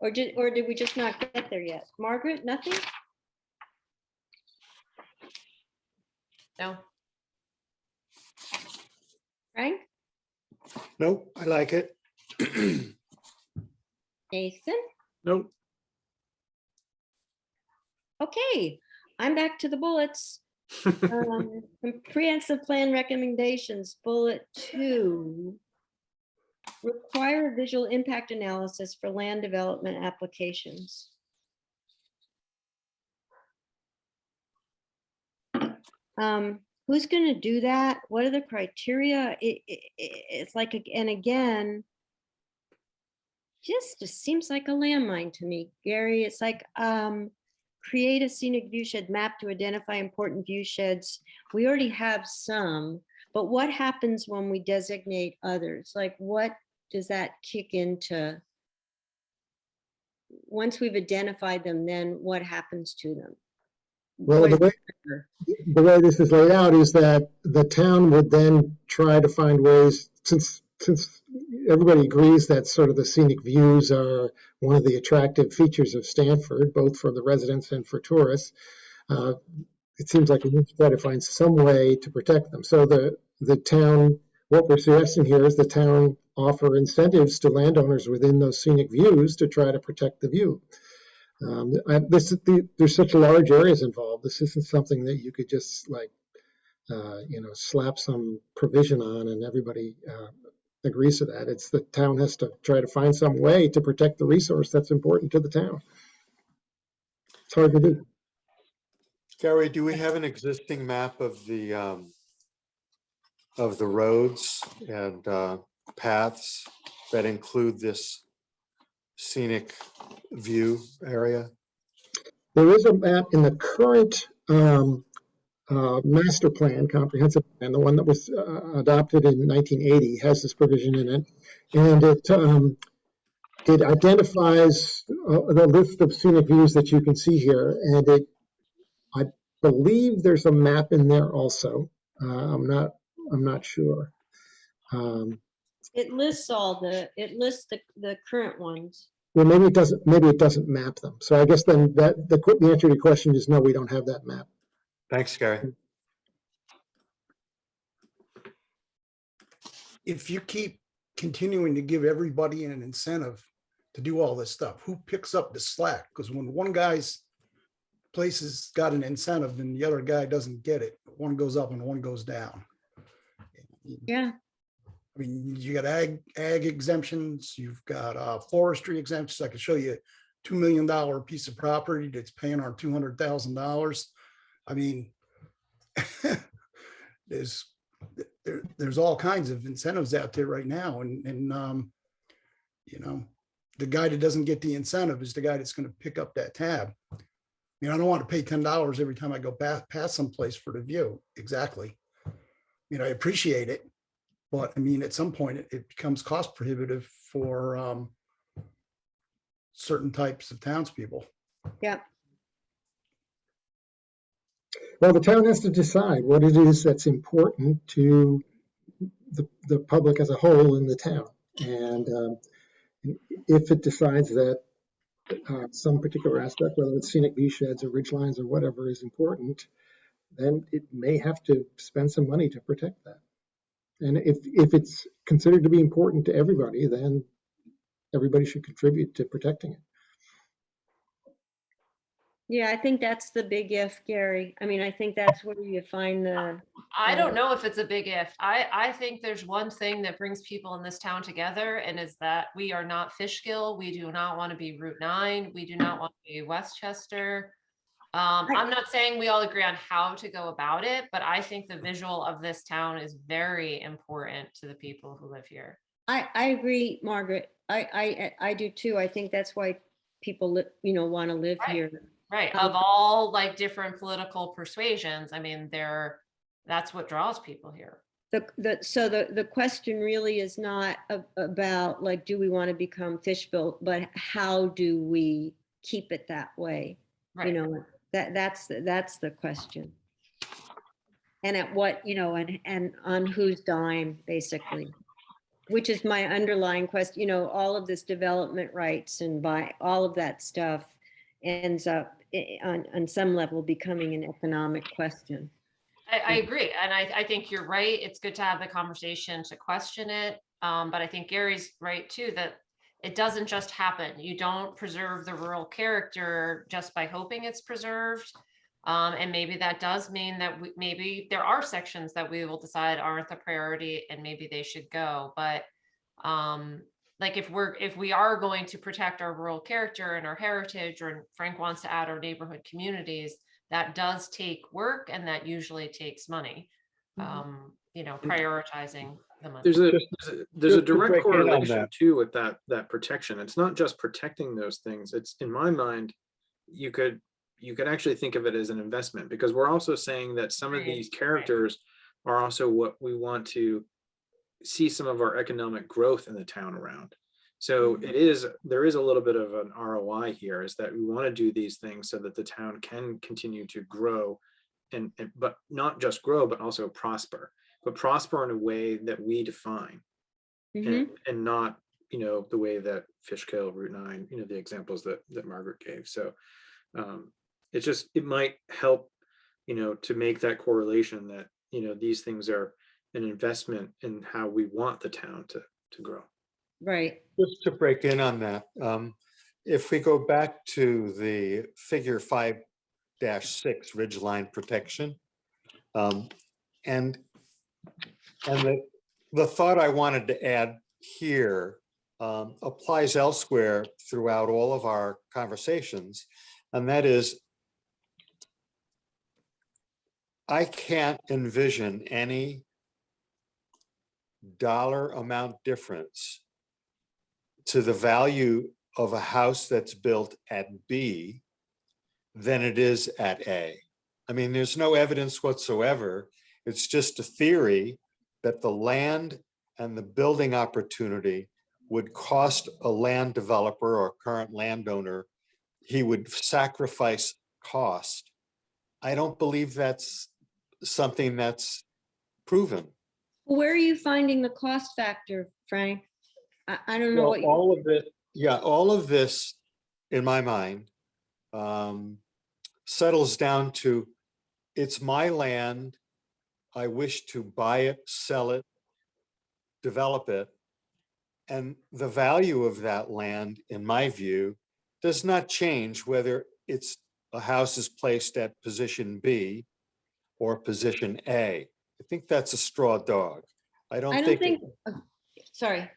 Or did we just not get there yet? Margaret, nothing? No. Frank? Nope, I like it. Nathan? Nope. Okay, I'm back to the bullets. Comprehensive plan recommendations, bullet 2. Require a visual impact analysis for land development applications. who's going to do that? What are the criteria? It's like, and again, just seems like a landmine to me, Gary. It's like, create a scenic view shed map to identify important view sheds. We already have some, but what happens when we designate others? Like, what does that kick into? Once we've identified them, then what happens to them? Well, What the is way, the- the way this is laid out is that the town would then try to find ways, since everybody agrees that sort of the scenic views are one of the attractive features of Stanford, both for the residents and for tourists. It seems like we need to try to find some way to protect them. So the town, what we're suggesting here is the town offer incentives to landowners within those scenic views to try to protect the view. There's such large areas involved. This isn't something that you could just like, slap some provision on and everybody agrees to that. It's the town has to try to find some way to protect the resource that's important to the town. It's hard to do. Gary, do we have an existing map of the roads and paths that include this scenic view area? There is a map in the current master plan, comprehensive plan, the one that was adopted in 1980, has this provision in it, and it identifies the list of scenic views that you can see here, and I believe there's a map in there also. I'm not sure. It lists the current ones. Well, maybe it doesn't map them. So I guess then that the answer to your question is no, we don't have that map. Thanks, Gary. If you keep continuing to give everybody an incentive to do all this stuff, who picks up the slack? Because when one guy's place has got an incentive and the other guy doesn't get it, one goes up and one goes down. Yeah. I mean, you got ag exemptions, you've got forestry exemptions. I could show you $2 million piece of property that's paying our $200,000. I mean, there's all kinds of incentives out there right now, and the guy that doesn't get the incentive is the guy that's going to pick up that tab. I mean, I don't want to pay $10 every time I go past someplace for the view. Exactly. I appreciate it, but I mean, at some point it becomes cost prohibitive for certain types of townspeople. Yeah. Well, the town has to decide what it is that's important to the public as a whole in the town. And if it decides that some particular aspect, whether it's scenic view sheds or ridge lines or whatever is important, then it may have to spend some money to protect that. And if it's considered to be important to everybody, then everybody should contribute to protecting it. Yeah, I think that's the big if, Gary. I mean, I think that's where you find the. I don't know if it's a big if. I think there's one thing that brings people in this town together, and is that we are not Fishkill. We do not want to be Route 9. We do not want to be Westchester. I'm not saying we all agree on how to go about it, but I think the visual of this town is very important to the people who live here. I agree, Margaret. I do too. I think that's why people want to live here. Right. Of all like different political persuasions, I mean, that's what draws people here. So the question really is not about like, do we want to become Fishkill, but how do we keep it that way? Right. That's the question. And at what, and on whose dime, basically, which is my underlying question. All of this development rights and by all of that stuff ends up on some level becoming an economic question. I agree. And I think you're right. It's good to have the conversation to question it. But I think Gary's right too, that it doesn't just happen. You don't preserve the rural character just by hoping it's preserved. And maybe that does mean that maybe there are sections that we will decide aren't the priority and maybe they should go. But like if we are going to protect our rural character and our heritage, or Frank wants to add our neighborhood communities, that does take work and that usually takes money. Prioritizing the money. There's a Just to direct break in on correlation that. too with that protection. It's not just protecting those things. It's, in my mind, you could actually think of it as an investment, because we're also saying that some of Right, these characters are also what we want to see some of our economic growth in the town around. So there is a little bit of an ROI here, is that we want to do these things so that the town can continue to grow and but not just grow, but also prosper, but prosper in a way that we define, and not, the way that Fishkill, Route 9, the examples that Margaret gave. So it might help, to make that correlation that, these things are an investment in how we want the town to grow. Right. Just to break in on that, if we go back to the figure 5-6 ridgeline protection, and the thought I wanted to add here applies elsewhere throughout all of our conversations, and that is, I can't envision any dollar amount difference to the value of a house that's built at B than it is at A. I mean, there's no evidence whatsoever. It's just a theory that the land and the building opportunity would cost a land developer or current landowner, he would sacrifice cost. I don't believe that's something that's proven. Where are you finding the cost factor, Frank? I don't know Well, what you. all of it, yeah, all of this, in my mind, settles down to, it's my land. I wish to buy it, sell it, develop it. And the value of that land, in my view, does not change whether a house is placed at position B or position A. I think that's a straw dog. I don't think. Sorry.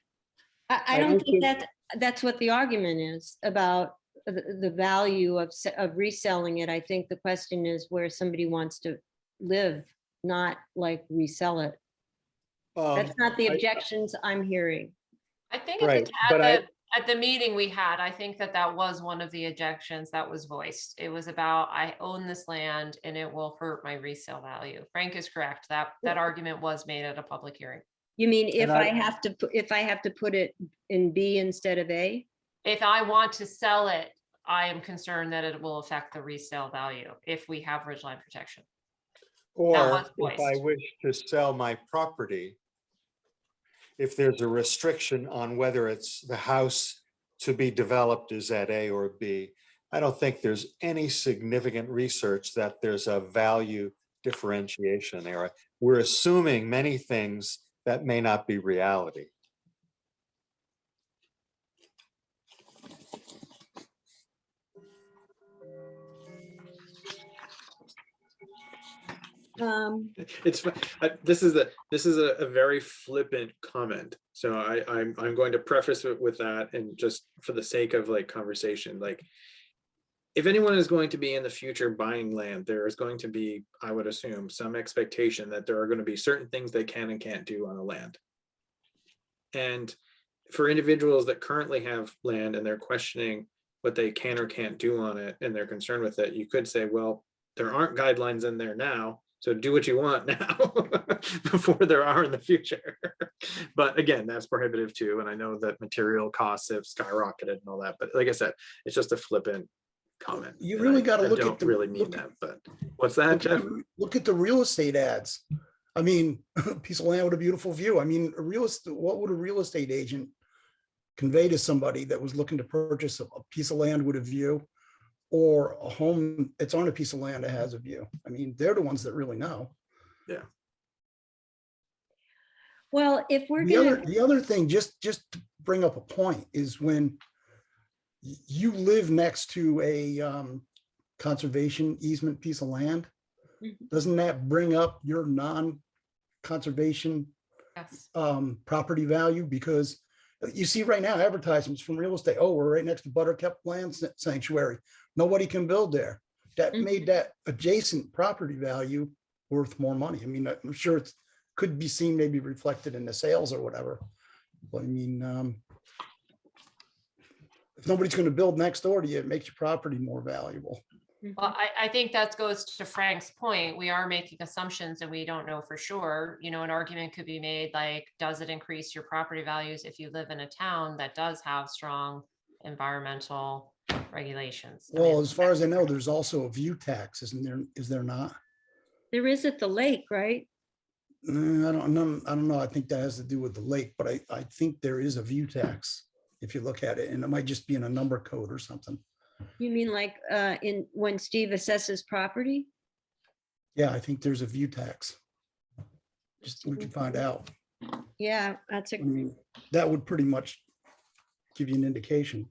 I don't think that's what the argument is about the value of reselling it. I think the question is where somebody wants to live, not like resell it. That's not the objections I'm hearing. I think Right, at the meeting we had, I think that was one of the objections that was voiced. It was about, I own this land and it will hurt my resale value. Frank is correct. That argument was made at a public hearing. You mean if I have to put it in B instead of A? If I want to sell it, I am concerned that it will affect the resale value if we have ridgeline protection. Or if I wish to sell my property, if there's a restriction on whether it's the house to be developed is at A or B, I don't think there's any significant research that there's a value differentiation there. We're assuming many things that may not be reality. It's this is a very flippant comment, so I'm going to preface it with that, and just for the sake of like conversation, like if anyone is going to be in the future buying land, there is going to be, I would assume, some expectation that there are going to be certain things they can and can't do on the land. And for individuals that currently have land and they're questioning what they can or can't do on it, and they're concerned with it, you could say, well, there aren't guidelines in there now, so do what you want now before there are in the future. But again, that's prohibitive too. And I know that material costs have skyrocketed and all that, but like I said, it's just a flippant comment. You really got to look at the, really mean that, but what's that, Jeff? Look at the real estate ads. I mean, a piece of land with a beautiful view. I mean, what would a real estate agent convey to somebody that was looking to purchase a piece of land with a view, or a home that's on a piece of land that has a view? I mean, they're the ones that really know. Yeah. Well, if we're the other thing, just to bring up a point, is when you live next to a conservation easement piece of land, doesn't that bring up your non-conservation property value? Because you see right now advertisements from real estate. Oh, we're right next to Buttercup Land Sanctuary. Nobody can build there. that Mhm. made that adjacent property value worth more money. I mean, I'm sure it could be seen maybe reflected in the sales or whatever. But I mean, if nobody's going to build next door to you, it makes your property more valuable. Well, I think that goes to Frank's point. We are making assumptions and we don't know for sure. You know, an argument could be made like, does it increase your property values if you live in a town that does have strong environmental regulations? I Well, mean, as far as I know, there's also a view tax, isn't there? Is there not? There is at the lake, right? I don't know. I don't know. I think that has to do with the lake, but I think there is a view tax if you look at it, and it might just be in a number code or something. You mean like when Steve assesses property? Yeah, I think there's a view tax. Just we can find out. Yeah, that's I a, mean, that would pretty much give you an indication.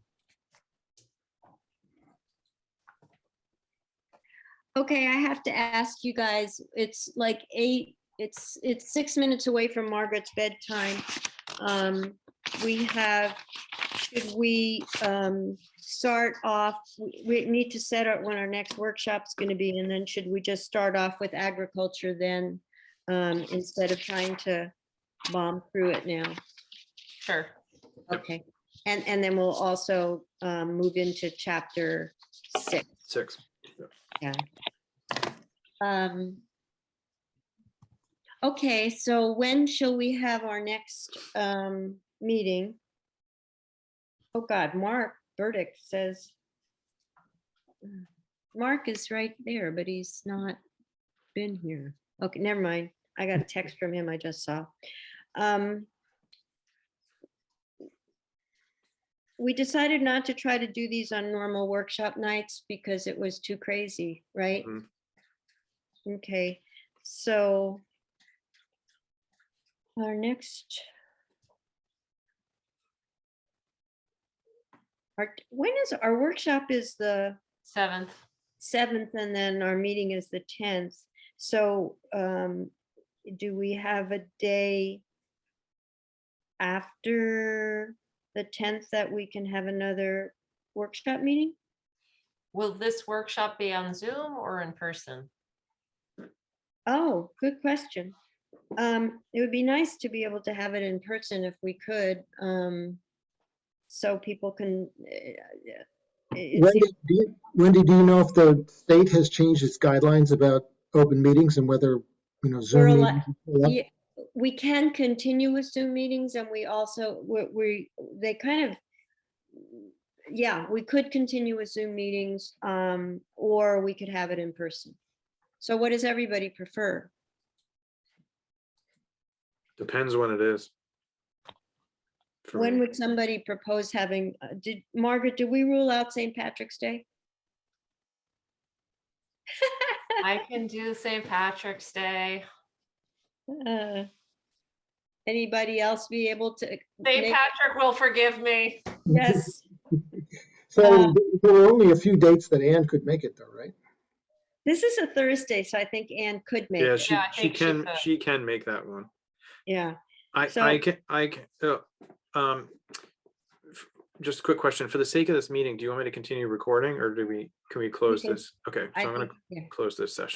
okay, I have to ask you guys, it's like 8, it's 6 minutes away from Margaret's bedtime. Should we start off, we need to set up when our next workshop's going to be, and then should we just start off with agriculture then, instead of trying to bomb through it now? sure. Okay, and then we'll also move into chapter 6. 6. Yeah. Okay, so when shall we have our next meeting? Oh God, Mark Burdick says. Mark is right there, but he's not been here. Okay, never mind. I got a text from him I just saw. We decided not to try to do these on normal workshop nights because it was too crazy, right? Mhm. Okay, so our next. When is our workshop is the 7th. 7th and then our meeting is the 10th. So do we have a day after the 10th that we can have another workshop meeting? Will this workshop be on Zoom or in person? Oh, good question. It would be nice to be able to have it in person if we could, so people can. Wendy, do you know if the state has changed its guidelines about open meetings and whether, Zoom meetings? Yeah, we can continue with Zoom meetings, and we also they kind of, yeah, we could continue with Zoom meetings, or we could have it in person. So what does everybody prefer? Depends when it is. For When me. would somebody propose having, Margaret, did we rule out St. Patrick's Day? I can do St. Patrick's Day. Anybody else be able to? St. make- Patrick will forgive me. Yes. So there were only a few dates that Anne could make it though, right? This is a Thursday, so I think Anne could make Yeah, it. she Yeah, I think she could. she can make that one. Yeah. I So- can just a quick question for the sake of this meeting, do you want me to continue recording or can we close can- this? Okay, I so I'm gonna think, yeah. close this session.